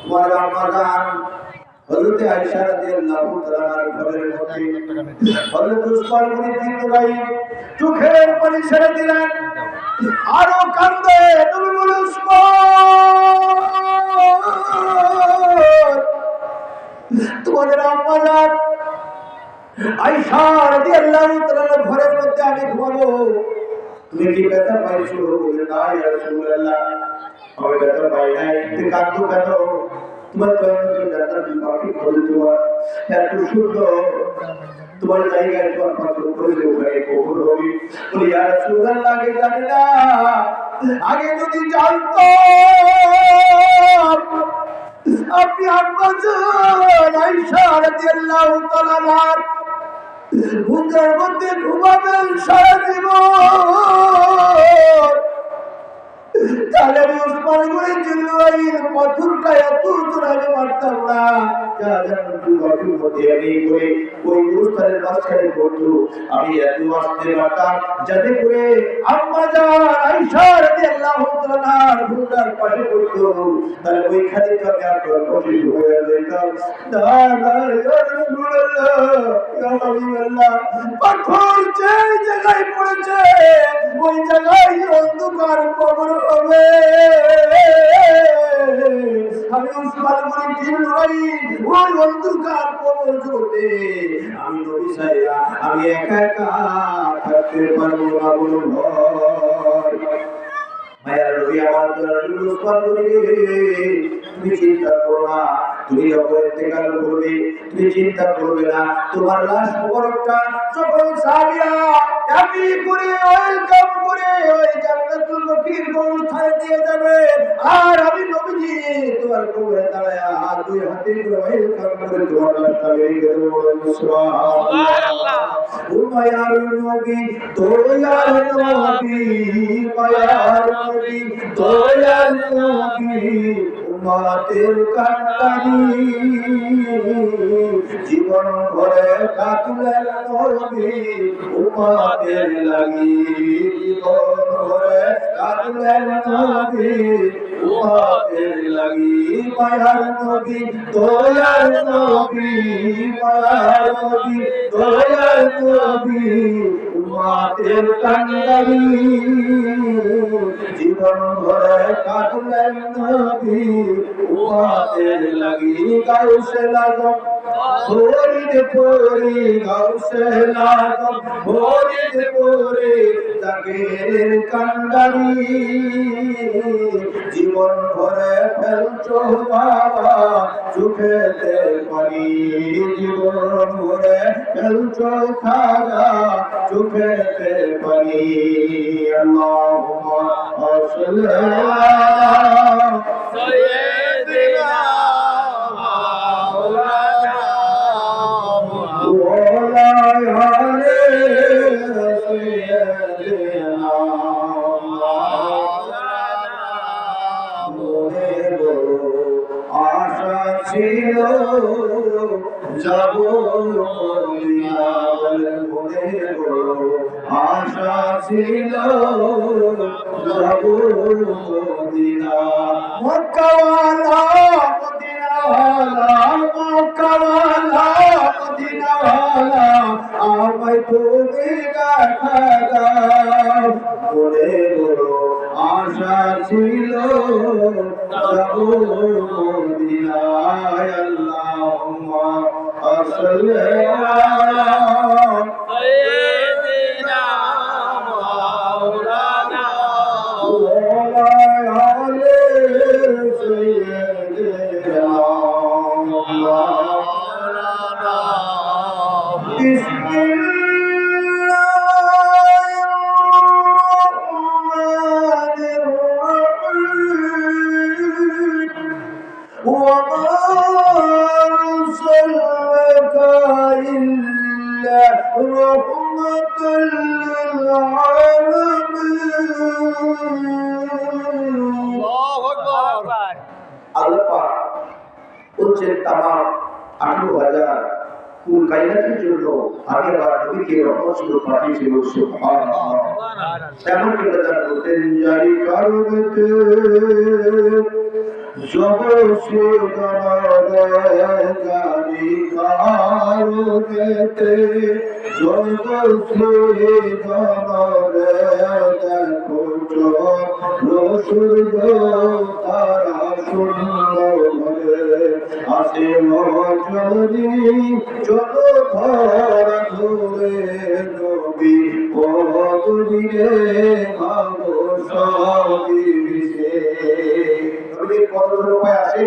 তোমার আম্মা জান হযরত আয়েশা রাদিয়াল্লাহু তাআলার ঘরের মধ্যে হযরত উসমান গনি জিন্নুরাইন চোখের পানি ছেড়ে দিলেন আরো কাঁদে। তুমি বলে উসমান তোমাদের আম্মা জান আয়েশা রাদিয়াল্লাহু তাআলার ঘরের মধ্যে আমি ঘুমাবো তুমি কি ব্যথা পাইছো? বলে না ইয়া রাসূলুল্লাহ আমি ব্যথা পাই নাই। তুমি কাঁদো কেন? তোমার দয়াময় জান্নাতুল বাকি বলে তোমার এত সুন্দর তোমার জায়গায় তোমার পাথর পড়লে ওখানে কবর হবে। বলে ইয়া রাসূলুল্লাহ আগে জানি না, আগে যদি জানতাম আপনি আম্মা জান আয়েশা রাদিয়াল্লাহু তাআলা বুকের মধ্যে ঘুমাবেন সারা জীবন তাহলে আমি উসমান গনি জিন্নুরাইন পাথরটা এত জোরে মারতাম না যা জান্নাতুল বাকির মধ্যে আমি করে ওই গোস্তানের মাঝখানে পড়তো আমি এত আসতে মারতাম যাতে করে আম্মা জান আয়েশা রাদিয়াল্লাহু তাআলার বুকের পাশে পড়তো তাহলে ওইখানে তো আমি আপনার পাশে হয়ে যেতাম। না না ইয়া রাসূলুল্লাহ ইয়া হাবিবাল্লাহ পাথর যে জায়গায় পড়েছে ওই জায়গায় অন্ধকার কবর হবে। আমি উসমান গনি জিন্নুরাইন ওই অন্ধকার কবর জগতে আমি নবী সাইয়া আমি একা একা থাকতে পারবো না। বলো ভয় মায়ার নবী আমার নবী উসমান গনি তুমি চিন্তা করো না, তুমি যখন ইন্তেকাল করবে তুমি চিন্তা করবে না, তোমার লাশ মুবারকটা যখন সাহাবীরা এমনি করে ওয়েলকাম করে ওই জান্নাতুল বাকির গোরস্থানে দিয়ে যাবে আর আমি নবীজি তোমার কবরে দাঁড়ায়া দুই হাতে করে ওয়েলকাম করে তোমার লাশটা বেরিয়ে দেব। সুবহানাল্লাহ। ও মায়ার নবী দয়ার নবী মায়ার নবী দয়ার নবী উম্মতের কান্ডারি জীবন ভরে কাঁদলেন নবী উম্মতের লাগি জীবন ভরে কাঁদলেন নবী উম্মতের লাগি মায়ার নবী দয়ার নবী মায়ার নবী দয়ার নবী উম্মতের কান্ডারি জীবন ভরে কাঁদলেন নবী উম্মতের লাগি গাউসে লাগো ফরিদ পরি গাউসে লাগো ফরিদ পরি জাগির কান্ডারি জীবন ভরে ফেলছো বাবা চোখেতে পানি জীবন ভরে ফেলছো খাজা চোখেতে পানি আল্লাহুম্মা সাল্লি আলা সাইয়্যিদিনা মাওলানা ওয়া আলা সাইয়্যিদিনা আশা ছিল যাব মনে আশা ছিল যাব মদিনা মক্কাওয়ালা মদিনাওয়ালা মক্কাওয়ালা মদিনাওয়ালা আমায় তুমি দেখা দাও মনে আশা ছিল যাব মদিনায় আল্লাহুম্মা সাল্লি আলা সাইয়্যিদিনা মাওলানা ওয়া আলা সাইয়্যিদিনা মাওলানা وما أرسلناك إلا رحمة للعالمين الله أكبر আল্লাহ পাক হচ্ছে তামাম 18,000 কুল কায়নাতের জন্য আগেবার নবীকে রহমত স্বরূপ পাঠিয়েছিল সুবহানাল্লাহ তেমন করে তারা বলতেন জারি কারণেতে জগৎসে জারি কারণেতে জগৎসে দেখো রসুল তারা সুন্দর আসে মজরি চলো ধরা ধরে নবী পদরে ভাবো সবই মিশে নবীর কত উপায় আছে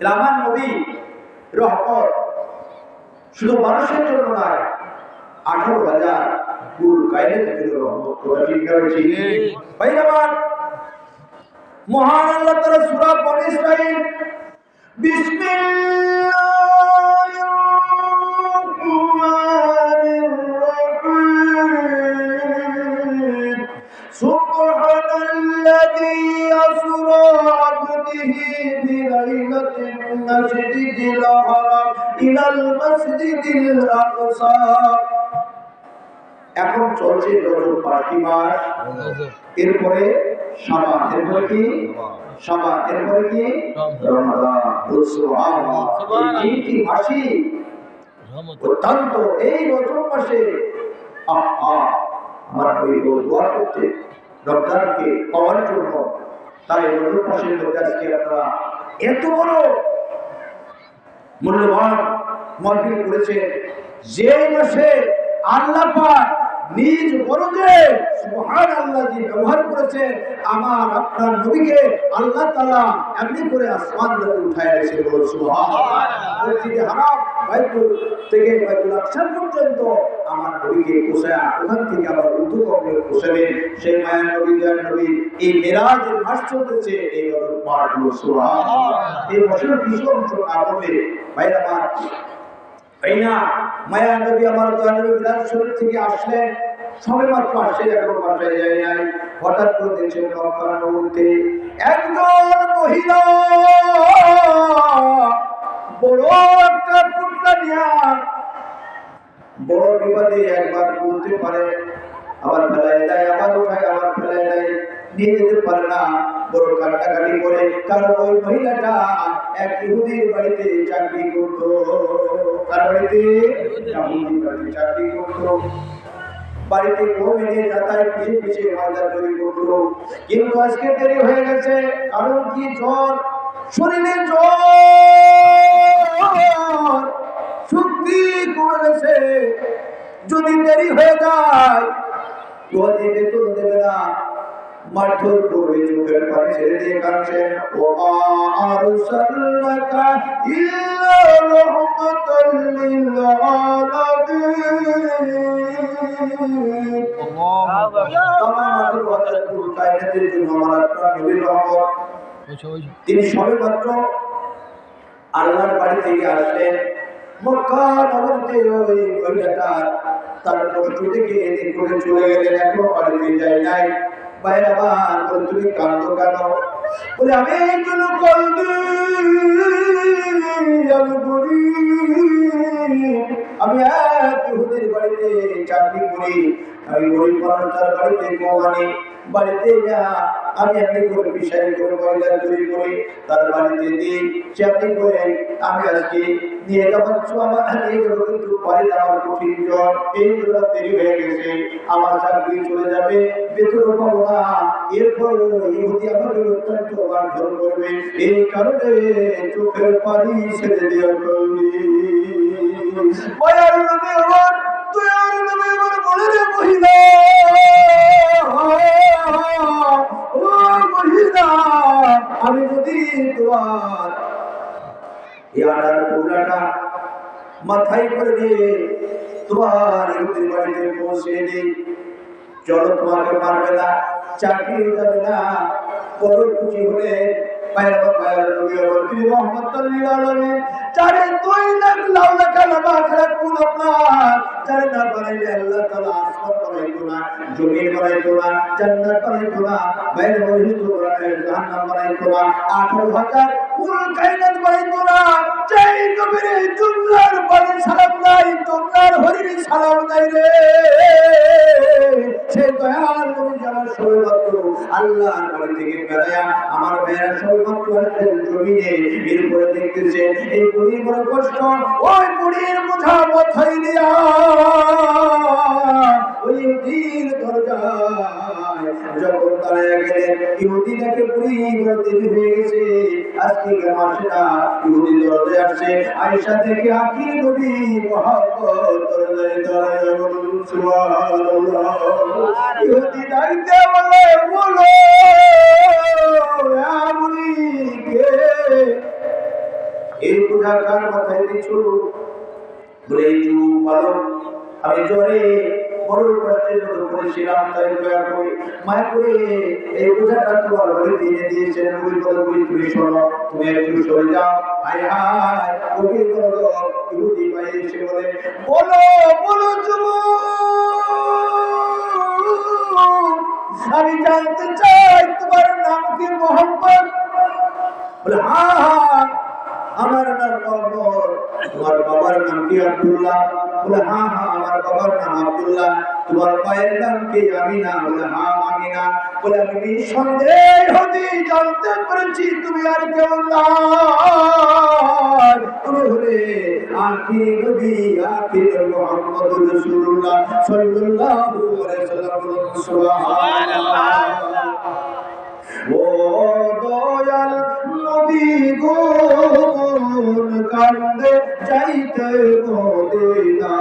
আমার নবী রহমত শুধু মানুষের জন্য নয় 18,000 কুল কায়নাতের জন্য রহমত করা ঠিক আছে ভাই আমার মহান আল্লাহ তাআলা সূরা বনী ইসরাঈল বিসমিল্লাহির রহমানির রহিম সুবহানাল্লাযী আসরা আবদিহি বিলাইলাতিন মাসজিদিল হারাম ইলাল মাসজিদিল আকসা এখন চলছে রজব পার্টি মাস এরপরে শাবান এরপরে কি শাবান এরপরে কি রমাদান সুবহানাল্লাহ এই তিনটি মাসই অত্যন্ত এই রজব মাসে আমার ওই দোয়া করতে রমজানকে পাওয়ার জন্য তাই রজব মাসের মধ্যে আজকে আপনারা এত বড় মূল্যবান মাহফিল করেছে যে মাসে আল্লাহ পাক নিজ বরদে সুবহানাল্লাহ জি ব্যবহার করেছেন আমার আপনার নবীকে আল্লাহ তাআলা এমনি করে আসমান থেকে উঠায় এনেছেন বল সুবহানাল্লাহ মসজিদে হারাম বাইতুল থেকে বাইতুল আকসা পর্যন্ত আমার নবীকে পৌঁছায়া ওখান থেকে আবার উর্দু কবরে পৌঁছালেন সেই মায়া নবী দয়ার নবী এই মিরাজের মাস চলতেছে এই রজব মাস সুবহানাল্লাহ এই বছরের কিছু অংশ না বলে ভাইরা আমার না মায়া নবী আমার দয়ার নবী মিরাজ শরীফ থেকে আসলেন সবে মাত্র আসছে এখনো বাসায় যায় নাই হঠাৎ করে দেখছেন মক্কার নগরীতে একজন মহিলা বড় একটা পুত্রা নিয়া বড় বিপদে একবার বলতে পারে আবার ফেলায় দেয় আবার উঠায় আবার ফেলায় দেয় নিয়ে যেতে পারে না, বড় কাটাকাটি করে। কারণ ওই মহিলাটা এক ইহুদির বাড়িতে চাকরি করত। কার বাড়িতে? ইহুদির বাড়িতে চাকরি করত। বাড়িতে কমে যাতায়াত পিছিয়ে পিছিয়ে ময়দা তৈরি করতো। কিন্তু আজকে দেরি হয়ে গেছে। কারণ কি? জ্বর, শরীরে জ্বর, শক্তি কমে গেছে। যদি দেরি হয়ে যায় তোমাদের বেতন দেবে না, মারধর করবে, চোখের পানি ছেড়ে দিয়ে কাঁদছেন। ওয়া আরসালনাকা ইল্লা রাহমাতাল লিল আলামিন। তিনি সবেমাত্র আল্লাহর বাড়ি থেকে আসলেন। মক্কা নগরীতে ওই মহিলাটা তার কষ্ট থেকে এদিক করে চলে গেলেন, এখনো বাড়িতে যায় নাই। বাইরে আবার বলে, তুমি কাঁদো কেন? বলে, আমি একজন কলবি, আমি গরিব, আমি এক ইহুদির বাড়িতে চাকরি করি, আমি গরিব মানুষ, তার বাড়িতে কমানি, বাড়িতে যা আমি আপনি করে বিষয় করে ময়দা তৈরি করি, তার বাড়িতে দিই, চাকরি করে আমি আজকে নিয়ে যাবো। আমার নিয়ে যাবো, কিন্তু বাড়িতে আমার কঠিন জ্বর, এই জন্য দেরি হয়ে গেছে, আমার চাকরি চলে যাবে, বেতন পাবো না। এরপর ইহুদি আমাকে অত্যন্ত মারধর করবে, এই কারণে চোখের পানি ছেড়ে দেওয়া করবি। বলে রে মহিলা, আমি যদি তোমার এই আটার টুকরাটা মাথায় করে দিয়ে তোমার ইহুদির বাড়িতে পৌঁছে দিই, চলো, তোমাকে মারবে না, চাকরি যাবে না, বড় খুশি হলে জমিন বানাইতো না, জান্নাত বানাইতো না, বাইরে বহিষ্ঠ জাহান্নাম বানাইতো না, 18,000 কুল কায়নাত বানাইতো না। যেই নবীর জুমলার বাড়ি সালাম নাই, তোমরার হরির সালাম নাই রে, সেই দয়াল নবী যারা সৌভাগ্য আল্লাহর বাড়ি থেকে বেড়ায়া আমার ভাইয়ের সৌভাগ্য আসলেন জমিনে। এরপরে দেখতেছে এই বুড়ির বড় কষ্ট, ওই বুড়ির বোঝা মাথায় দিয়া ওই ইহুদির দরজায় যখন দাঁড়ায় গেলেন, ইহুদি দেখে বুড়ি বড় দেরি হয়ে গেছে, আজকে কেন আসে না। ইহুদি দরজায় আসছে, আয়েশা দেখে আঁকি নবী মুহাম্মদ দরজায় দাঁড়ায় বলুন সুবহানাল্লাহ। ইহুদি ডাকতে বলে, বলো বুড়ি কে? এই বোঝা কার মাথায় দিছো? বলে, এই যুগ ভালো, আমি জ্বরে বড় কষ্টের মতো করেছিলাম, তাই দয়া করে মায়া করে এই বোঝাটা তোমার বাড়িতে এনে দিয়েছেন। বুড়ি বলে, বুড়ি তুমি শোনো, তুমি একটু সরে যাও। হায় হায়, বুড়ি বলো, ইহুদি ভাই এসে বলে, বলো বলো আমি জানতে চাই তোমার নাম কি? মোহাম্মদ? বলে, হ্যাঁ হ্যাঁ, আমার নাম মোহাম্মদ। তোমার বাবার নাম কি? আব্দুল্লাহ। বলে, হ্যাঁ হ্যাঁ, আমার বাবার নাম আব্দুল্লাহ। তোমার মায়ের নাম কি? আমিনা। বলে, হ্যাঁ আমিনা। বলে, আমি নিঃসন্দেহ হতে জানতে পেরেছি তুমি আর কেউ নয়, তুমি হলে আখির নবী, আখির মুহাম্মদুর রাসূলুল্লাহ সাল্লাল্লাহু আলাইহি ওয়াসাল্লাম। সুবহানাল্লাহ। ও দয়াল নবী গো, কান্দে যাইতে মদিনা।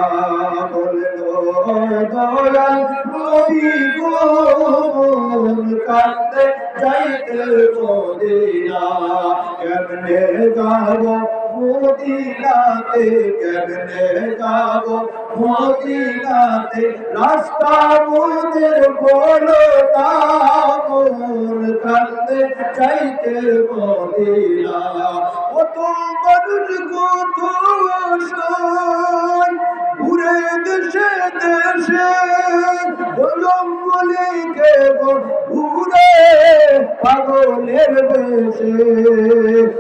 বলে, দয়াল নবী গো, কান্দে যাইতে মদিনা। কেমনে যাব মদিনাতে, কেমনে যাব মদিনাতে, রাস্তা মোদের বলো না, মন কান্দে যাইতে মদিনা। কত মানুষ কত ঘুরে দেশে দেশে, জঙ্গলে কেবল ঘুরে পাগলের বেশে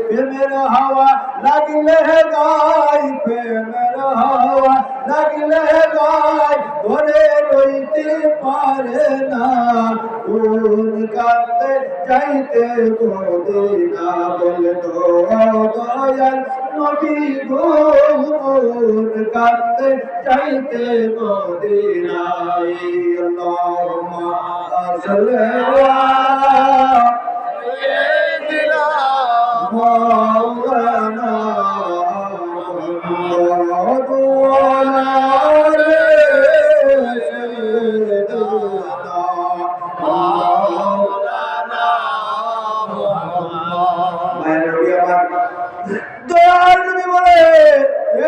প্রেমের হাওয়া লাগলে গাই প্রেমের হাওয়া লাগলে গাই ধরে রইতে পারে না কোন কাঁদতে যাইতে মদিনা বলে দয়াল নবী গো কোন কাঁদতে যাইতে মদিনায় আল্লাহুম্মা সাল্লি আলা সাইয়্যিদিনা মাওলানা মুহাম্মদ ওয়া আলা আলি সাইয়্যিদিনা মাওলানা মুহাম্মদ। মায়ের নবী আমার দয়ার নবী বলে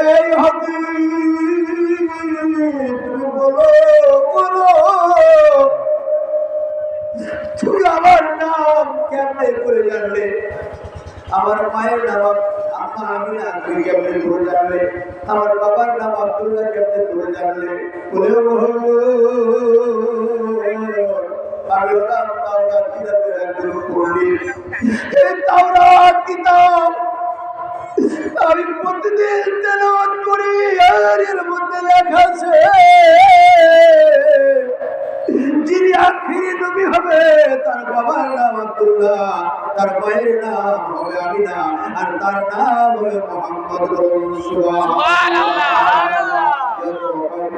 এই হাবিব তুমি বলো বলো তুমি আমার নাম কেমনে করে জানলে আমার মায়ের নাম আম্মা আমিনা তুমি কেমনে করে জানলে আমার বাবার নাম আব্দুল্লাহ কেমনে করে জানলে বলে আমি ওরা তাওরাত কিতাবের একজন পড়ি এই তাওরাত কিতাব আমি প্রতিদিন তেলাওয়াত করি আর এর মধ্যে লেখা আছে যিনি আখিরি নবী হবে তার বাবার নাম আব্দুল্লাহ তার মায়ের নাম হবে আমিনা আর তার নাম হবে মুহাম্মদ সুবহানাল্লাহ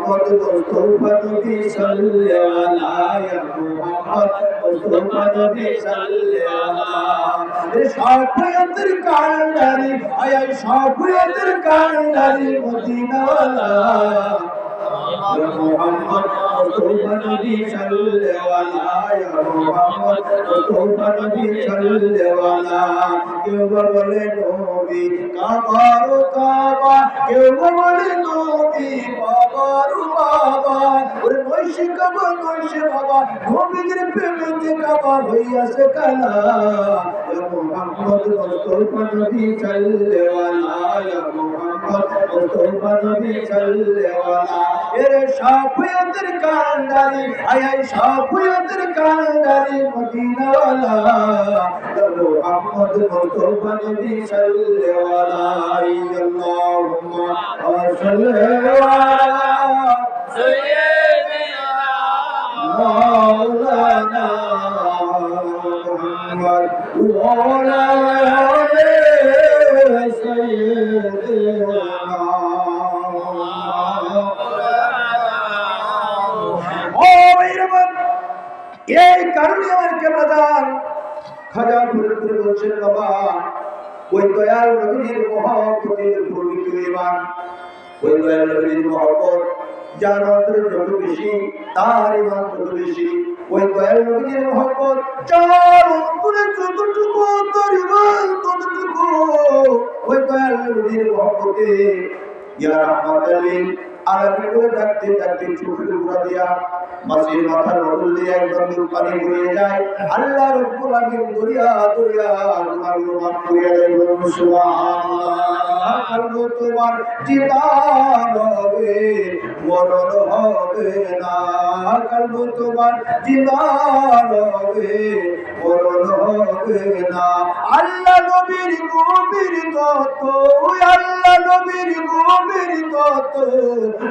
محمد مصطفى نبی صلی اللہ یا محمد مصطفى نبی صلی اللہ شافعیتر کانداری آیا شافعیتر کانداری مدینہ والا محمد مصطفى نبی صلی اللہ یا محمد مصطفى نبی صلی اللہ কেউ বলে নবী কাবার কাবা কেউ বলে নবী বাবার বাবা ওরে নৈশে কাবা নৈশে বাবা নবীর প্রেমেতে কাবা হইয়াছে কালা মুহাম্মদ মুস্তাফা নবী সাল্লাল্লাহু ইয়া মুহাম্মদ মুস্তাফা নবী সাল্লাল্লাহু এর শাফিয়াতের কান্ডারি আয় শাফিয়াতের কান্ডারি মদিনা ওয়ালা মুহাম্মদ মুস্তাফা নবী সাল্লাল্লাহু আল্লাহুম্মা সাল্লি আলা সাইয়্যিদিনা মাওলানা মুহাম্মদ ওয়া আলা আলি সাইয়্যিদিনা এই কারণে আমার কেবলাদার খাজা ফরিদপুর বলছেন বাবা ওই দয়াল নবীর মহব্বতের পবিত্র ঈমান ওই দয়াল নবীর মহব্বত যার অন্তরে যত বেশি তার ঈমান তত বেশি ওই দয়াল নবীর মহব্বত যার অন্তরে যতটুকু তার ঈমান ততটুকু ওই দয়াল নবীর মহব্বতে ইয়া রাহমাতাল লিল আলামিন করে ডাকতে ডাকতে চোখের উপর দিয়া মাছের মাথার বদল দিয়ে একদম পানি বয়ে যায় আল্লাহ রাব্বুল আলামিন দরিয়া দরিয়া তোমাগুলো মাফ করিয়া দেয় সুবহানাল্লাহ কালু তোমার জিদার হবে মরণ হবে না কালু তোমার জিদার হবে মরণ হবে না আল্লাহ নবীর গভীর তত আল্লাহ নবীর গভীর তত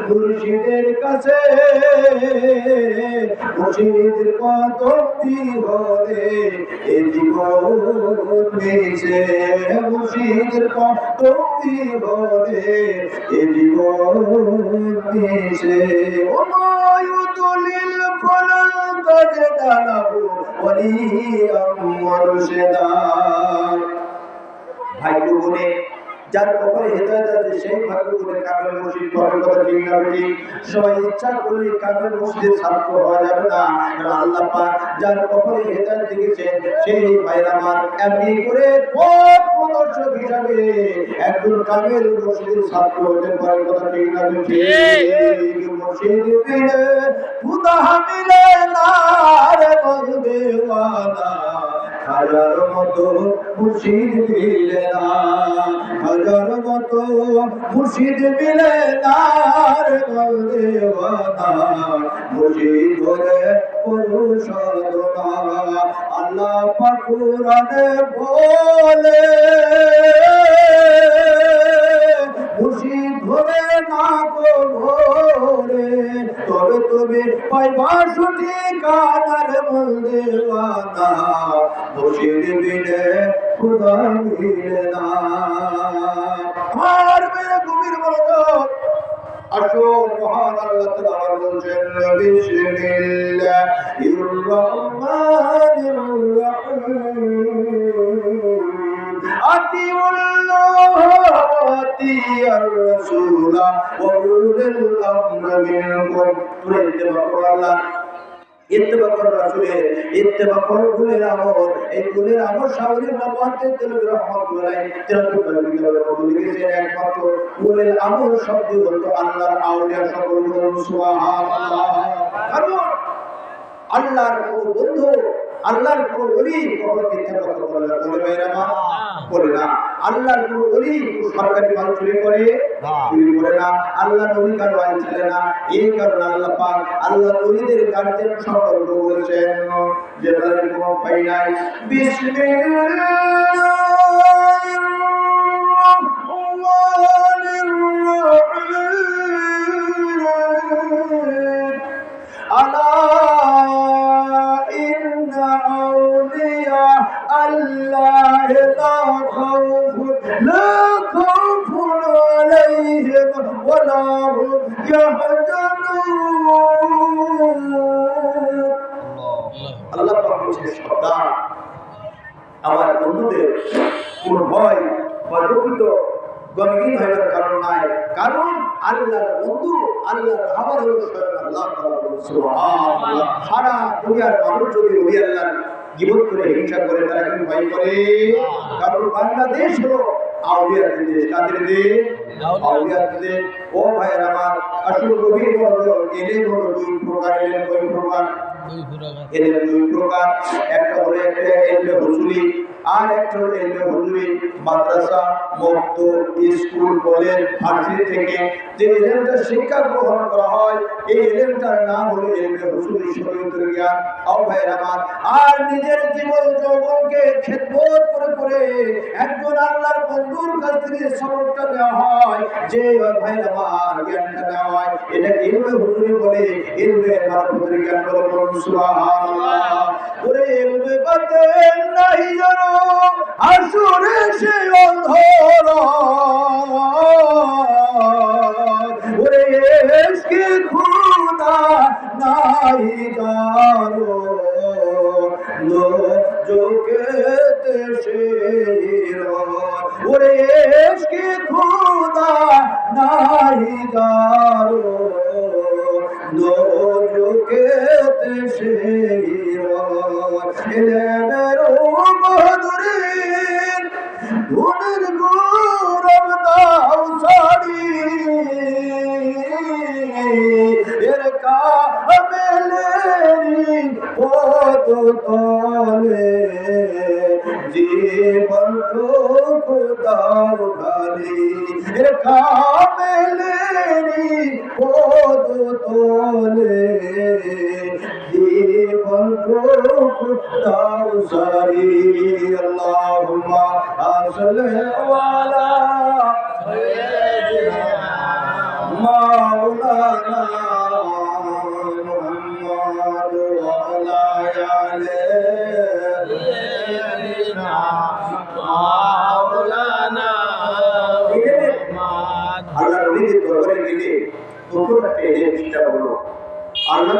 মুর্শিদের কাছে মুর্শিদের কত বিহরে এ জীবন মিছে মুর্শিদের কত বিহরে এ জীবন মিছে ও মায়ুতুলিল ফলন তাজে দালাবু ওলি মুর্শিদা ভাগ্য গুণে যার কপালে হেদায়েত আছে সেই ভাগ্য গুণে কামেল মুর্শিদ করার কথা ঠিক না ঠিক সবাই ইচ্ছা করলে কামেল মুর্শিদের ছাত্র হওয়া যাবে না আল্লাহ পাক যার কপালে হেদায়েত দিয়েছেন সেই ভাইরা আমার এমনি করে পথ প্রদর্শক হিসাবে একজন কামেল মুর্শিদের ছাত্র হতে পারার কথা ঠিক না ঠিক মুর্শিদ বিনে খুদা মিলে না রে বন্ধুওয়ালা হাজার মতো মুর্শিদ মিলে না, হাজার মতো মুর্শিদ মিলে না রে বলদেওয়ানা, মুর্শিদ ধরে করু সাধনা। আল্লাহ পাক কুরআনে বলে মুর্শিদ ধরে না গো ভোরে, তবে তুমি পাইবা সঠিক আনার বলদেওয়ানা, মুর্শিদ বিনে খুদা মিলে না। আমার মেরে গভীর মনোযোগ, আসুন মহান আল্লাহ তাআলা বলছেন বিসমিল্লাহির রহমানির রহিম, আতিউল্লাহ ওয়া আতিউর রাসূল ওয়া উলিল আমরি মিনকুম। ইত্তেবা করো আল্লাহ, ইত্তেবা করো রাসূলের, ইত্তেবা করো কুলের আমর। এই কুলের আমর শাওরির নবুয়তের তেলবি রহমাতুল্লাহ তেলাওয়াত করে লিখেছেন একমাত্র কুলের আমর শব্দ হলো আল্লাহর আউলিয়া সকল বলুন সুবহানাল্লাহ। কারণ আল্লাহর কোন বন্ধু, আল্লাহর কোন ওলি কখনো মিথ্যা কথা বলে না, বলে না। আল্লাহর কোন ওলি সরকারি মাল চুরি করে না, আল্লাহর নবী কারো আইন চলে না। এই কারণে আল্লাহ পাক আল্লাহর ওলিদের গার্জেন সম্পর্ক বলেছেন যে তাদের কোনো ভয় নাই। বিসমিল্লাহির রহমানির রহিম, আলা ইন্না আউলিয়া আল্লাহ লা খাউফুন আলাইহিম ওয়া লা হুম ইয়াহজানুন। আল্লাহ পাক বলেছেন সাবধান, আমার বন্ধুদের কোনো ভয় বা দুঃখিত গমগীন হওয়ার কারণ নাই, কারণ আল্লাহর বন্ধু, আল্লাহর খাবার হলো স্বয়ং আল্লাহ তাআলা। সুবহানাল্লাহ। সারা দুনিয়ার মানুষ যদি ওলি আল্লাহর গীবত করে হিংসা করে তারা কি ভয় করে? কারণ বাংলাদেশ হলো আউলিয়াদের দেশ। কাদের দেশ? আউলিয়াদের দেশ। ও ভাইয়ের আমার, আসল গভীর মনোযোগ, এলেম হলো দুই প্রকার। এলেম কয় প্রকার? এলেম দুই প্রকার। একটা হলো এলমে হুজুরি, আর একটা হলো এলমে হুজুরি মাদ্রাসা, মক্তব, স্কুল, কলেজ, ভার্সিটি থেকে যে এলেমটা শিক্ষা গ্রহণ করা হয়, এই এলেমটার নাম হলো এলমে হুজুরি, শরীয়তের জ্ঞান। ও ভাইয়ের আমার, আর নিজের জীবন যৌবনকে খেদমত করে করে একজন আল্লাহর বন্ধুর কাছ থেকে সবকটা দেওয়া হয়, যে ভাইয়ের আমার জ্ঞানটা দেওয়া হয়, এটাকে এলমে হুজুরি বলে। এলমে মারফতের জ্ঞান বলে সুবহানাল্লাহ। ওরে এলমে বাতে নাই জানো আসরে সে অন্ধর, ওরে ইশকে খুদা নাই জানো জোকেতে শের, ওরে ইশকে খুদা নাই জানো জোকেতে শের। এলেমের বাহাদুরিন ধুনের গৌরব দাও সারি, এর কামেলেরি পদ তলে জীবন টুকু দাও ঢালি, এর কামেলেরি পদ তলে জীবন টুকু দাও সারি। আল্লাহুম্মা সাল্লি আলা সাইয়্যিদিনা মাওলানা মুহাম্মদ ওয়া আলা আলি সাইয়্যিদিনা মাওলানা মুহাম্মদ। আল্লাহর নবীর দরবারে গেলে প্রথম একটা জিনিসটা হলো আল্লাহ